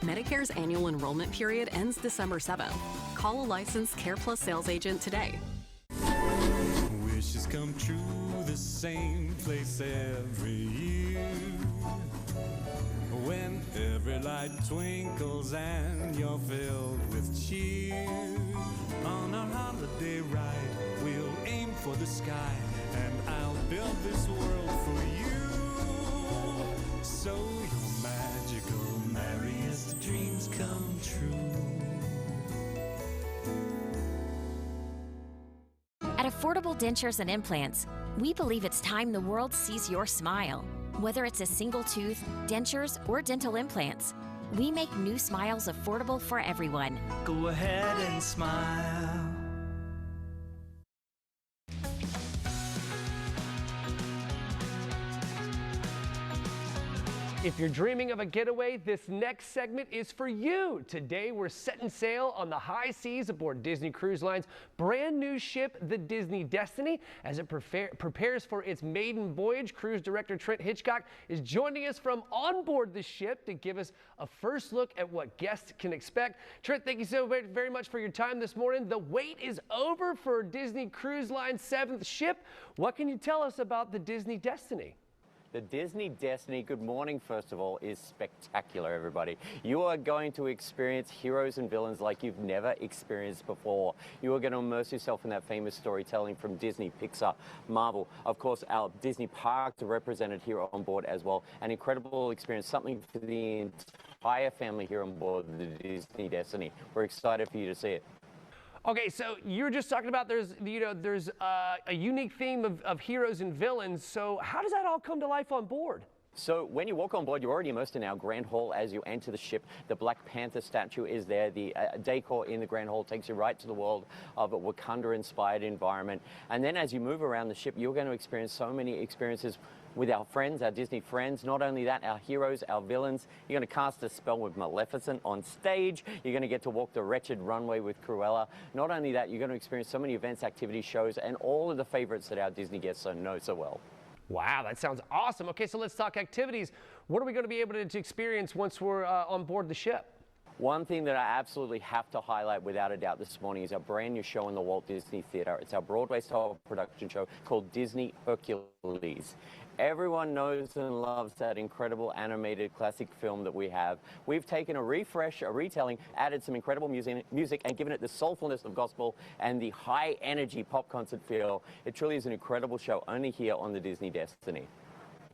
S12: Medicare's annual enrollment period ends December 7th. Call a licensed Care Plus sales agent today.
S13: Wishes come true the same place every year. When every light twinkles and you're filled with cheer. On our holiday ride, we'll aim for the sky, and I'll build this world for you. So your magical, merriest dreams come true.
S4: At Affordable Dentures and Implants, we believe it's time the world sees your smile. Whether it's a single tooth, dentures, or dental implants, we make new smiles affordable for everyone.
S6: Go ahead and smile.
S3: If you're dreaming of a getaway, this next segment is for you. Today, we're setting sail on the high seas aboard Disney Cruise Line's brand new ship, the Disney Destiny. As it prepares for its maiden voyage, cruise director Trent Hitchcock is joining us from on board the ship to give us a first look at what guests can expect. Trent, thank you so very much for your time this morning. The wait is over for Disney Cruise Line's 7th ship. What can you tell us about the Disney Destiny?
S14: The Disney Destiny, good morning first of all, is spectacular, everybody. You are going to experience heroes and villains like you've never experienced before. You are going to immerse yourself in that famous storytelling from Disney, Pixar, Marvel. Of course, our Disney parks are represented here on board as well. An incredible experience, something for the entire family here on board the Disney Destiny. We're excited for you to see it.
S3: Okay, so you're just talking about there's a unique theme of heroes and villains. So how does that all come to life on board?
S14: So when you walk on board, you're already immersed in our Grand Hall as you enter the ship. The Black Panther statue is there. The decor in the Grand Hall takes you right to the world of a Wakanda-inspired environment. And then as you move around the ship, you're going to experience so many experiences with our friends, our Disney friends. Not only that, our heroes, our villains. You're going to cast a spell with Maleficent on stage. You're going to get to walk the wretched runway with Cruella. Not only that, you're going to experience so many events, activities, shows, and all of the favorites that our Disney guests know so well.
S3: Wow, that sounds awesome. Okay, so let's talk activities. What are we going to be able to experience once we're on board the ship?
S14: One thing that I absolutely have to highlight without a doubt this morning is our brand new show in the Walt Disney Theater. It's our Broadway-style production show called Disney Hercules. Everyone knows and loves that incredible animated classic film that we have. We've taken a refresh, a retelling, added some incredible music and given it the soulfulness of gospel and the high energy pop concert feel. It truly is an incredible show, only here on the Disney Destiny.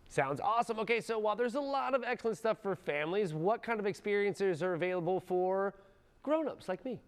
S3: Sounds awesome. Okay, so while there's a lot of excellent stuff for families, what kind of experiences are available for grown-ups like me?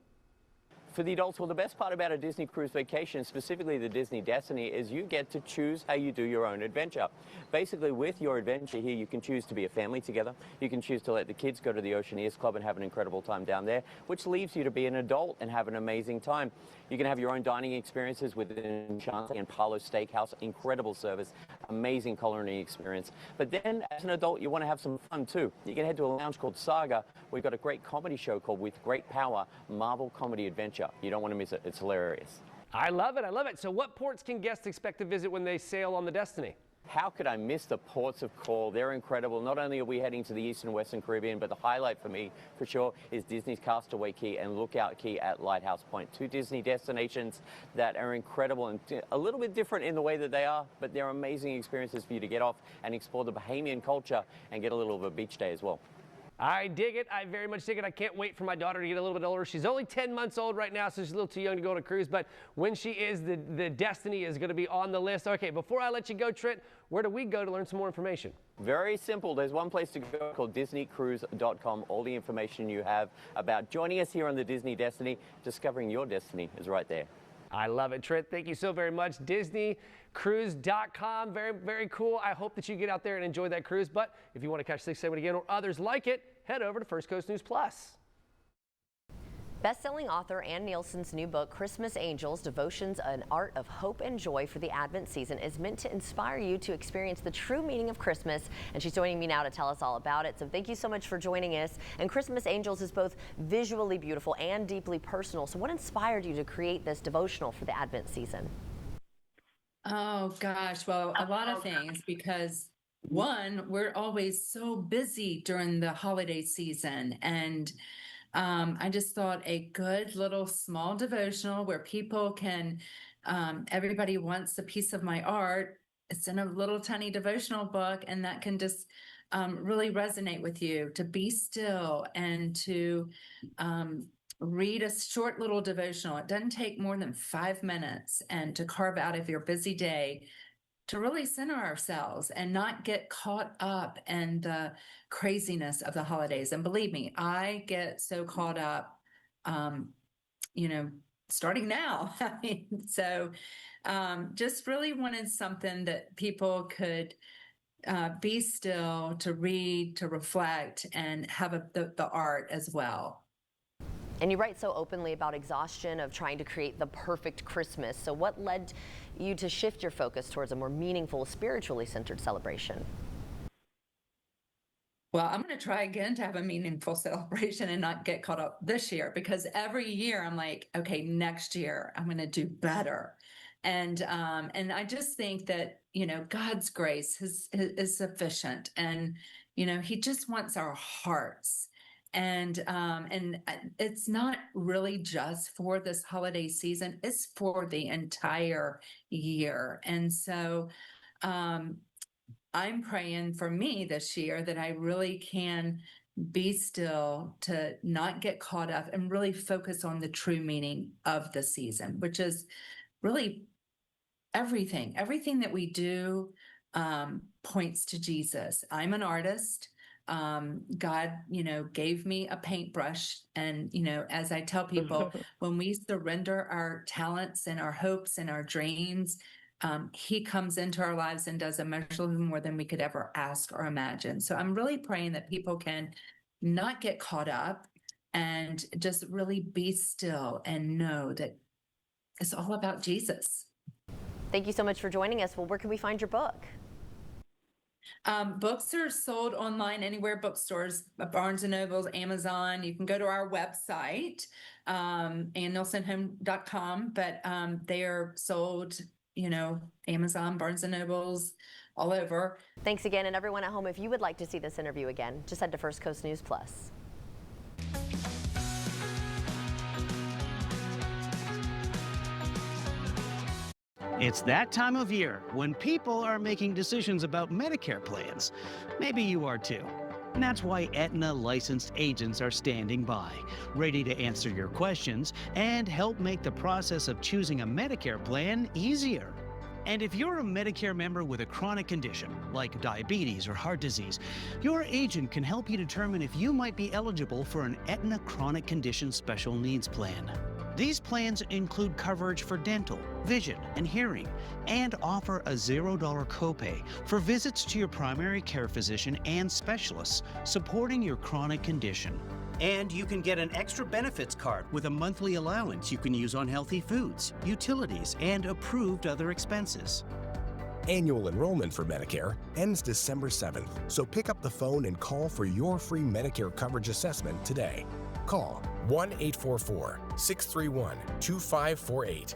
S14: For the adults, well, the best part about a Disney cruise vacation, specifically the Disney Destiny, is you get to choose how you do your own adventure. Basically, with your adventure here, you can choose to be a family together. You can choose to let the kids go to the Oceaneers Club and have an incredible time down there, which leaves you to be an adult and have an amazing time. You can have your own dining experiences with Enchanté and Palo Steakhouse, incredible service, amazing culinary experience. But then, as an adult, you want to have some fun too. You can head to a lounge called Saga. We've got a great comedy show called With Great Power, Marvel Comedy Adventure. You don't want to miss it. It's hilarious.
S3: I love it. I love it. So what ports can guests expect to visit when they sail on the Destiny?
S14: How could I miss the ports of call? They're incredible. Not only are we heading to the Eastern and Western Caribbean, but the highlight for me, for sure, is Disney's Castaway Cay and Lookout Cay at Lighthouse Point. 2 Disney destinations that are incredible and a little bit different in the way that they are, but they're amazing experiences for you to get off and explore the Bahamian culture and get a little of a beach day as well.
S3: I dig it. I very much dig it. I can't wait for my daughter to get a little bit older. She's only 10 months old right now, so she's a little too young to go on a cruise. But when she is, the Destiny is going to be on the list. Okay, before I let you go, Trent, where do we go to learn some more information?
S14: Very simple. There's one place to go called DisneyCruise.com. All the information you have about joining us here on the Disney Destiny, discovering your destiny, is right there.
S3: I love it, Trent. Thank you so very much. DisneyCruise.com. Very, very cool. I hope that you get out there and enjoy that cruise. But if you want to catch 6 7 again or others like it, head over to First Coast News Plus.
S2: Best-selling author Ann Nielsen's new book, Christmas Angels, Devotions, An Art of Hope and Joy for the Advent Season, is meant to inspire you to experience the true meaning of Christmas. And she's joining me now to tell us all about it. So thank you so much for joining us. And Christmas Angels is both visually beautiful and deeply personal. So what inspired you to create this devotional for the Advent season?
S1: Oh, gosh. Well, a lot of things, because one, we're always so busy during the holiday season. And I just thought a good little small devotional where people can, everybody wants a piece of my art. It's in a little tiny devotional book, and that can just really resonate with you, to be still and to read a short little devotional. It doesn't take more than 5 minutes, and to carve out of your busy day to really center ourselves and not get caught up in the craziness of the holidays. And believe me, I get so caught up, starting now. I mean, so just really wanted something that people could be still, to read, to reflect, and have the art as well.
S2: And you write so openly about exhaustion of trying to create the perfect Christmas. So what led you to shift your focus towards a more meaningful, spiritually centered celebration?
S1: Well, I'm going to try again to have a meaningful celebration and not get caught up this year, because every year I'm like, okay, next year I'm going to do better. And I just think that, God's grace is sufficient. And, he just wants our hearts. And it's not really just for this holiday season, it's for the entire year. And so I'm praying for me this year that I really can be still, to not get caught up and really focus on the true meaning of the season, which is really everything that we do points to Jesus. I'm an artist. God, gave me a paintbrush. And, as I tell people, when we surrender our talents and our hopes and our dreams, he comes into our lives and does immeasurably more than we could ever ask or imagine. So I'm really praying that people can not get caught up and just really be still and know that it's all about Jesus.
S2: Thank you so much for joining us. Well, where can we find your book?
S1: Books are sold online anywhere, bookstores, Barnes & Nobles, Amazon. You can go to our website, AnnNielsenHome.com, but they are sold, Amazon, Barnes & Nobles, all over.
S2: Thanks again. And everyone at home, if you would like to see this interview again, just head to First Coast News Plus.
S15: It's that time of year when people are making decisions about Medicare plans. Maybe you are too. And that's why Aetna licensed agents are standing by, ready to answer your questions and help make the process of choosing a Medicare plan easier. And if you're a Medicare member with a chronic condition, like diabetes or heart disease, your agent can help you determine if you might be eligible for an Aetna Chronic Condition Special Needs Plan. These plans include coverage for dental, vision, and hearing, and offer a $0 copay for visits to your primary care physician and specialists supporting your chronic condition. And you can get an extra benefits card with a monthly allowance you can use on healthy foods, utilities, and approved other expenses.
S16: Annual enrollment for Medicare ends December 7th, so pick up the phone and call for your free Medicare coverage assessment today. Call 1-844-631-2548.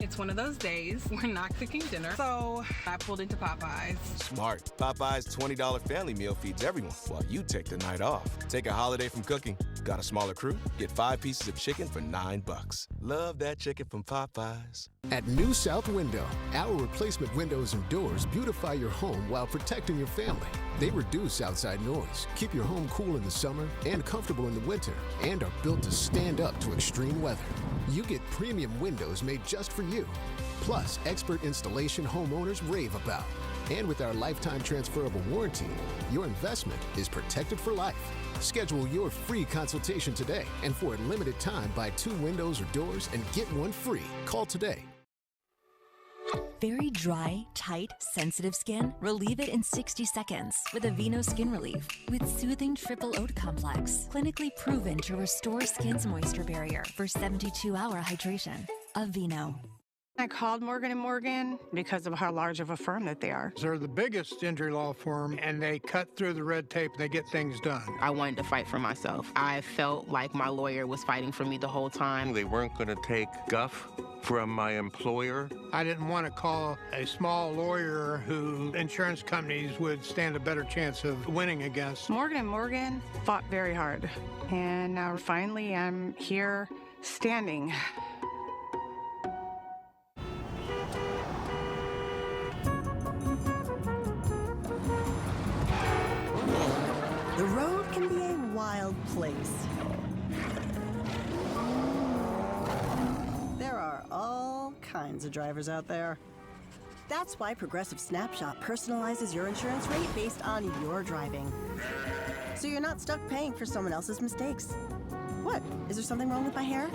S17: It's one of those days we're not cooking dinner, so I pulled into Popeyes.
S18: Smart. Popeyes $20 family meal feeds everyone while you take the night off. Take a holiday from cooking. Got a smaller crew? Get 5 pieces of chicken for $9. Love that chicken from Popeyes. At New South Window, our replacement windows and doors beautify your home while protecting your family. They reduce outside noise, keep your home cool in the summer and comfortable in the winter, and are built to stand up to extreme weather. You get premium windows made just for you. Plus, expert installation homeowners rave about. And with our lifetime transferable warranty, your investment is protected for life. Schedule your free consultation today, and for a limited time, buy 2 windows or doors and get 1 free. Call today.
S11: Very dry, tight, sensitive skin? Relieve it in 60 seconds with Aveeno Skin Relief. With soothing triple oat complex, clinically proven to restore skin's moisture barrier for 72-hour hydration. Aveeno.
S19: I called Morgan & Morgan because of how large of a firm that they are.
S20: They're the biggest injury law firm, and they cut through the red tape. They get things done.
S21: I wanted to fight for myself. I felt like my lawyer was fighting for me the whole time.
S22: They weren't going to take guff from my employer.
S20: I didn't want to call a small lawyer who insurance companies would stand a better chance of winning against.
S19: Morgan & Morgan fought very hard, and now finally I'm here standing.
S23: The road can be a wild place. There are all kinds of drivers out there. That's why Progressive Snapshot personalizes your insurance rate based on your driving. So you're not stuck paying for someone else's mistakes. What? Is there something wrong with my hair?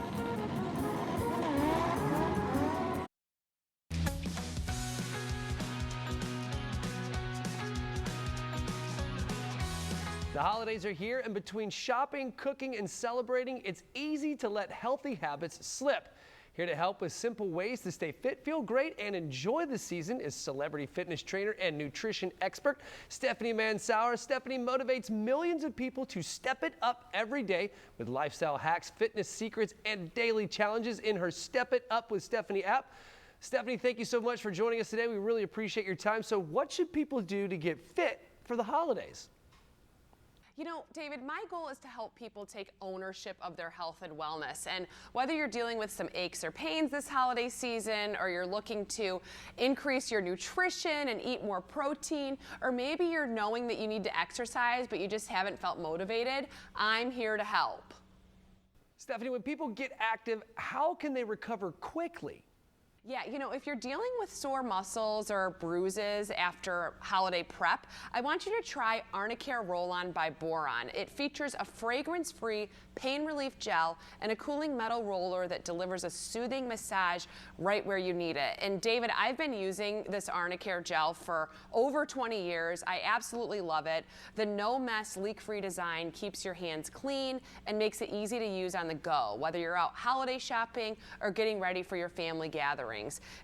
S3: The holidays are here, and between shopping, cooking, and celebrating, it's easy to let healthy habits slip. Here to help with simple ways to stay fit, feel great, and enjoy the season is celebrity fitness trainer and nutrition expert Stephanie Mansauer. Stephanie motivates millions of people to step it up every day with lifestyle hacks, fitness secrets, and daily challenges in her Step It Up with Stephanie app. Stephanie, thank you so much for joining us today. We really appreciate your time. So what should people do to get fit for the holidays?
S24: You know, David, my goal is to help people take ownership of their health and wellness. And whether you're dealing with some aches or pains this holiday season, or you're looking to increase your nutrition and eat more protein, or maybe you're knowing that you need to exercise, but you just haven't felt motivated, I'm here to help.
S3: Stephanie, when people get active, how can they recover quickly?
S24: Yeah, you know, if you're dealing with sore muscles or bruises after holiday prep, I want you to try Arnicare Roll-On by Boron. It features a fragrance-free pain relief gel and a cooling metal roller that delivers a soothing massage right where you need it. And David, I've been using this Arnicare gel for over 20 years. I absolutely love it. The no-mess, leak-free design keeps your hands clean and makes it easy to use on the go, whether you're out holiday shopping or getting ready for your family gathering.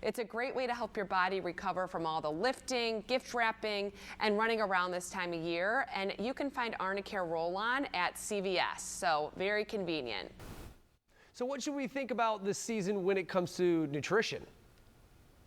S24: It's a great way to help your body recover from all the lifting, gift wrapping, and running around this time of year. And you can find Arnicare Roll-On at CVS, so very convenient.
S3: So what should we think about this season when it comes to nutrition?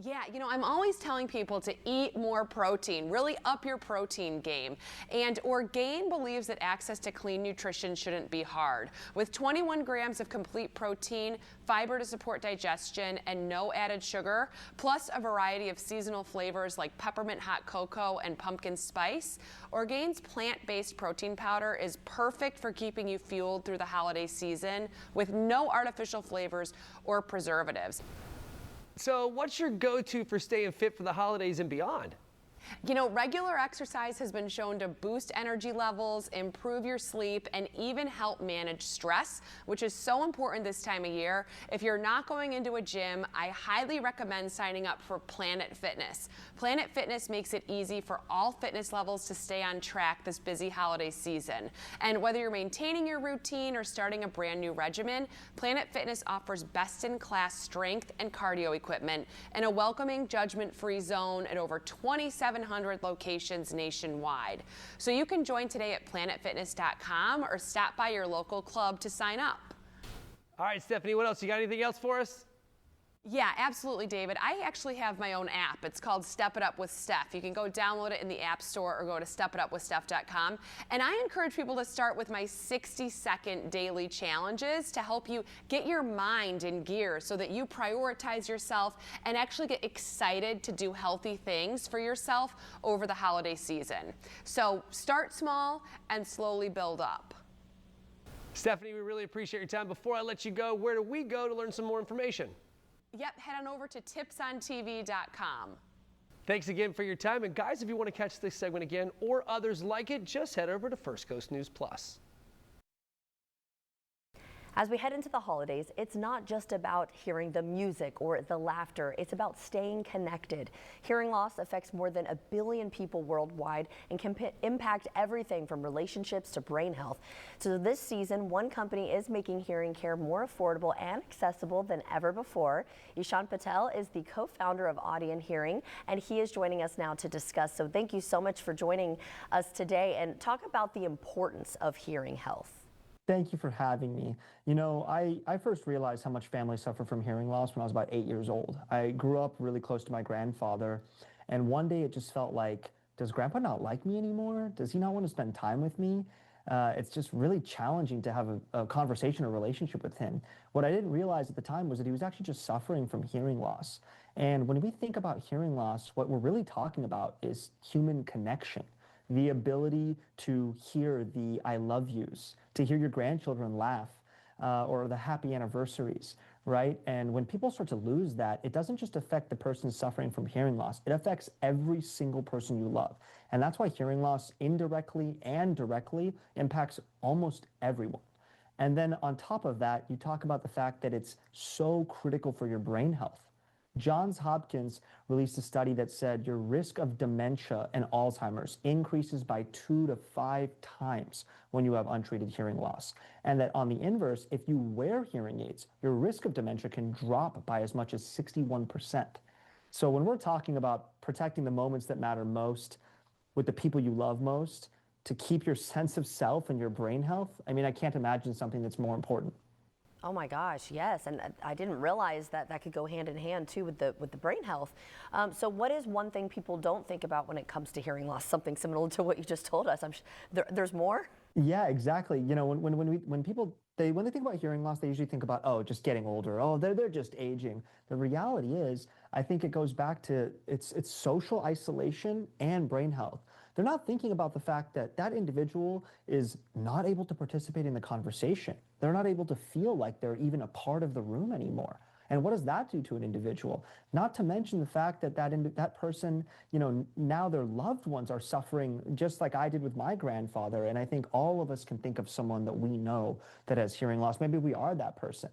S24: Yeah, you know, I'm always telling people to eat more protein, really up your protein game. And Orgain believes that access to clean nutrition shouldn't be hard. With 21 grams of complete protein, fiber to support digestion, and no added sugar, plus a variety of seasonal flavors like peppermint hot cocoa and pumpkin spice, Orgain's plant-based protein powder is perfect for keeping you fueled through the holiday season with no artificial flavors or preservatives.
S3: So what's your go-to for staying fit for the holidays and beyond?
S24: You know, regular exercise has been shown to boost energy levels, improve your sleep, and even help manage stress, which is so important this time of year. If you're not going into a gym, I highly recommend signing up for Planet Fitness. Planet Fitness makes it easy for all fitness levels to stay on track this busy holiday season. And whether you're maintaining your routine or starting a brand new regimen, Planet Fitness offers best-in-class strength and cardio equipment in a welcoming, judgment-free zone at over 2,700 locations nationwide. So you can join today at planetfitness.com or stop by your local club to sign up.
S3: All right, Stephanie, what else? You got anything else for us?
S24: Yeah, absolutely, David. I actually have my own app. It's called Step It Up with Steph. You can go download it in the App Store or go to stepitupwithsteph.com. And I encourage people to start with my 60-second daily challenges to help you get your mind in gear so that you prioritize yourself and actually get excited to do healthy things for yourself over the holiday season. So start small and slowly build up.
S3: Stephanie, we really appreciate your time. Before I let you go, where do we go to learn some more information?
S24: Yep, head on over to tipsontv.com.
S3: Thanks again for your time. And guys, if you want to catch this segment again or others like it, just head over to First Coast News Plus.
S2: As we head into the holidays, it's not just about hearing the music or the laughter. It's about staying connected. Hearing loss affects more than 1 billion people worldwide and can impact everything from relationships to brain health. So this season, one company is making hearing care more affordable and accessible than ever before. Ishan Patel is the co-founder of Audion Hearing, and he is joining us now to discuss. So thank you so much for joining us today and talk about the importance of hearing health.
S5: Thank you for having me. You know, I first realized how much families suffer from hearing loss when I was about 8 years old. I grew up really close to my grandfather, and one day it just felt like, does Grandpa not like me anymore? Does he not want to spend time with me? It's just really challenging to have a conversation or relationship with him. What I didn't realize at the time was that he was actually just suffering from hearing loss. And when we think about hearing loss, what we're really talking about is human connection. The ability to hear the I love yous, to hear your grandchildren laugh, or the happy anniversaries, right? And when people start to lose that, it doesn't just affect the person suffering from hearing loss, it affects every single person you love. And that's why hearing loss indirectly and directly impacts almost everyone. And then on top of that, you talk about the fact that it's so critical for your brain health. Johns Hopkins released a study that said your risk of dementia and Alzheimer's increases by 2 to 5 times when you have untreated hearing loss. And that on the inverse, if you wear hearing aids, your risk of dementia can drop by as much as 61%. So when we're talking about protecting the moments that matter most with the people you love most, to keep your sense of self and your brain health, I mean, I can't imagine something that's more important.
S2: Oh my gosh, yes, and I didn't realize that that could go hand in hand too with the brain health. So what is one thing people don't think about when it comes to hearing loss? Something similar to what you just told us. There's more?
S5: Yeah, exactly. You know, when people think about hearing loss, they usually think about, oh, just getting older. Oh, they're just aging. The reality is, I think it goes back to it's social isolation and brain health. They're not thinking about the fact that that individual is not able to participate in the conversation. They're not able to feel like they're even a part of the room anymore. And what does that do to an individual? Not to mention the fact that that person, you know, now their loved ones are suffering just like I did with my grandfather. And I think all of us can think of someone that we know that has hearing loss. Maybe we are that person.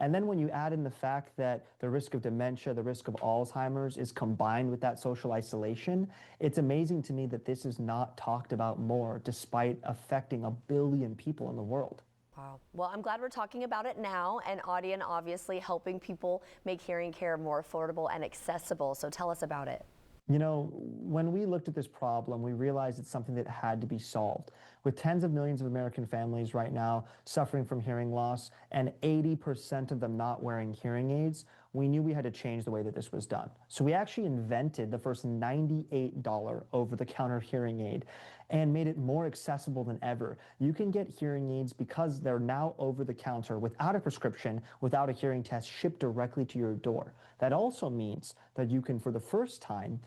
S5: And then when you add in the fact that the risk of dementia, the risk of Alzheimer's is combined with that social isolation, it's amazing to me that this is not talked about more despite affecting 1 billion people in the world.
S2: Wow. Well, I'm glad we're talking about it now, and Audion obviously helping people make hearing care more affordable and accessible. So tell us about it.
S5: You know, when we looked at this problem, we realized it's something that had to be solved. With tens of millions of American families right now suffering from hearing loss and 80% of them not wearing hearing aids, we knew we had to change the way that this was done. So we actually invented the first $98 over-the-counter hearing aid and made it more accessible than ever. You can get hearing aids because they're now over-the-counter without a prescription, without a hearing test, shipped directly to your door. That also means that you can, for the first time,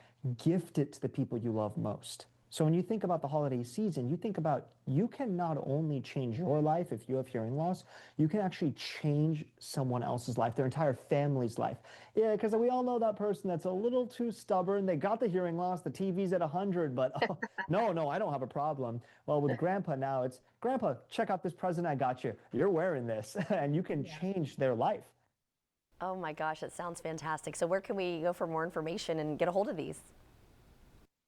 S5: gift it to the people you love most. So when you think about the holiday season, you think about you can not only change your life if you have hearing loss, you can actually change someone else's life, their entire family's life. Yeah, because we all know that person that's a little too stubborn. They got the hearing loss, the TV's at 100, but oh, no, I don't have a problem. Well, with Grandpa now, it's, Grandpa, check out this present I got you. You're wearing this, and you can change their life.
S2: Oh my gosh, it sounds fantastic. So where can we go for more information and get a hold of these?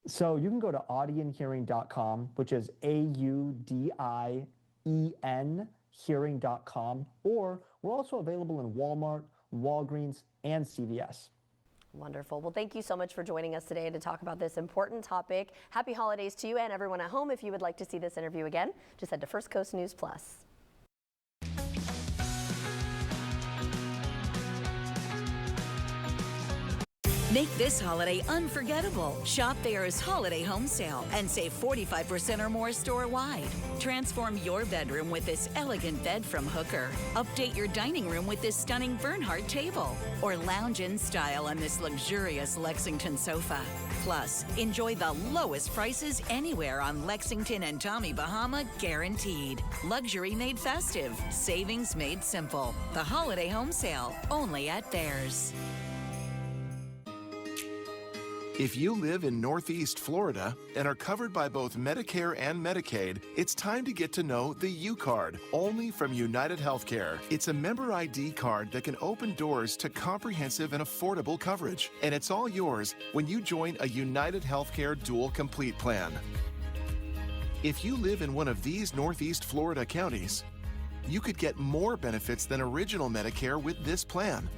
S5: So you can go to audionhearing.com, which is AUDIEN hearing.com, or we're also available in Walmart, Walgreens, and CVS.
S2: Wonderful. Well, thank you so much for joining us today to talk about this important topic. Happy holidays to you and everyone at home. If you would like to see this interview again, just head to First Coast News Plus.
S7: Make this holiday unforgettable. Shop Behr's Holiday Home Sale and save 45% or more store-wide. Transform your bedroom with this elegant bed from Hooker. Update your dining room with this stunning Bernhardt table. Or lounge in style on this luxurious Lexington sofa. Plus, enjoy the lowest prices anywhere on Lexington and Tommy Bahama, guaranteed. Luxury made festive, savings made simple. The Holiday Home Sale, only at Behr's.
S8: If you live in Northeast Florida and are covered by both Medicare and Medicaid, it's time to get to know the U-Card, only from United Healthcare. It's a member ID card that can open doors to comprehensive and affordable coverage. And it's all yours when you join a United Healthcare Dual Complete plan. If you live in one of these Northeast Florida counties, you could get more benefits than original Medicare with this plan,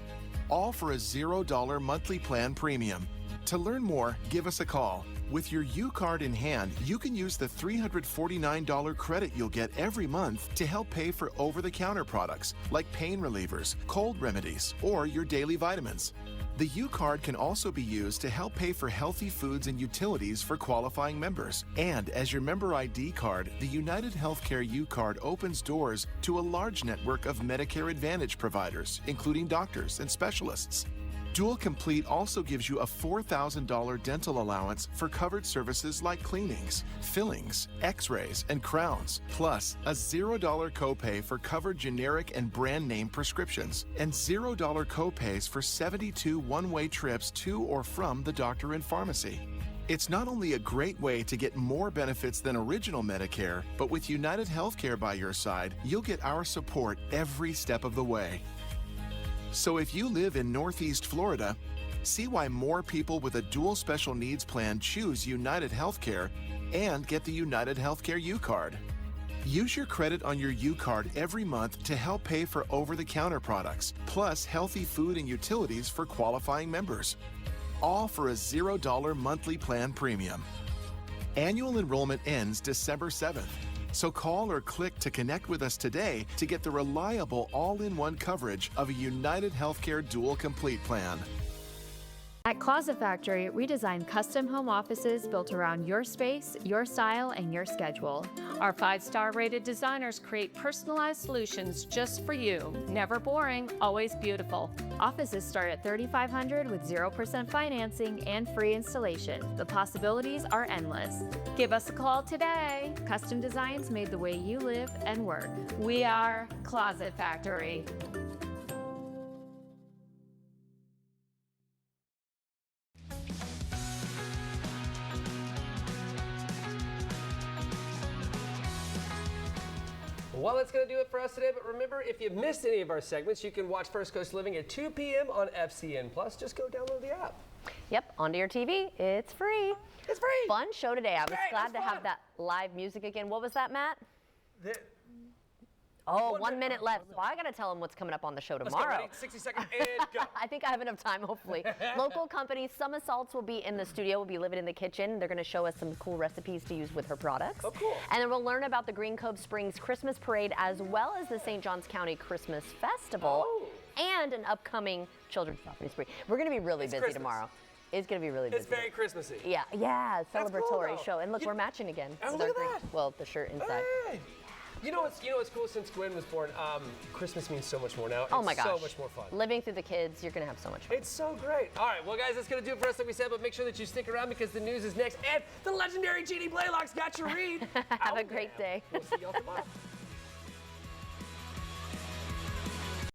S8: all for a $0 monthly plan premium. To learn more, give us a call. With your U-Card in hand, you can use the $349 credit you'll get every month to help pay for over-the-counter products like pain relievers, cold remedies, or your daily vitamins. The U-Card can also be used to help pay for healthy foods and utilities for qualifying members. And as your member ID card, the United Healthcare U-Card opens doors to a large network of Medicare Advantage providers, including doctors and specialists. Dual Complete also gives you a $4,000 dental allowance for covered services like cleanings, fillings, x-rays, and crowns, plus a $0 copay for covered generic and brand name prescriptions, and $0 copays for 72 one-way trips to or from the doctor and pharmacy. It's not only a great way to get more benefits than original Medicare, but with United Healthcare by your side, you'll get our support every step of the way. So if you live in Northeast Florida, see why more people with a dual special needs plan choose United Healthcare and get the United Healthcare U-Card. Use your credit on your U-Card every month to help pay for over-the-counter products, plus healthy food and utilities for qualifying members. All for a $0 monthly plan premium. Annual enrollment ends December 7th. So call or click to connect with us today to get the reliable all-in-one coverage of a United Healthcare Dual Complete plan.
S9: At Closet Factory, we design custom home offices built around your space, your style, and your schedule.
S10: Our 5-star rated designers create personalized solutions just for you. Never boring, always beautiful.
S9: Offices start at $3,500 with 0% financing and free installation. The possibilities are endless.
S10: Give us a call today.
S9: Custom designs made the way you live and work.
S10: We are Closet Factory.
S3: Well, that's going to do it for us today. But remember, if you missed any of our segments, you can watch First Coast Living at 2 p.m. on FCN+. Just go download the app.
S2: Yep, onto your TV. It's free.
S3: It's free.
S2: Fun show today. I was glad to have that live music again. What was that, Matt? Oh, 1 minute left. So I got to tell them what's coming up on the show tomorrow.
S3: Let's go, ready? 60 seconds and go.
S2: I think I have enough time, hopefully. Local company Summer Salts will be in the studio. We'll be living in the kitchen. They're going to show us some cool recipes to use with her products.
S3: Oh, cool.
S2: And then we'll learn about the Green Cove Springs Christmas Parade as well as the St. Johns County Christmas Festival and an upcoming children's property spree. We're going to be really busy tomorrow. It's going to be really busy.
S3: It's very Christmassy.
S2: Yeah, celebratory show. And look, we're matching again.
S3: Oh, look at that.
S2: Well, the shirt inside.
S3: Hey. You know what's cool? Since Gwen was born, Christmas means so much more now.
S2: Oh my gosh.
S3: So much more fun.
S2: Living through the kids, you're going to have so much fun.
S3: It's so great. All right, well, guys, that's going to do it for us, like we said, but make sure that you stick around because the news is next, and the legendary Jeannie Blaylock's got your read.
S2: Have a great day.
S3: We'll see y'all tomorrow.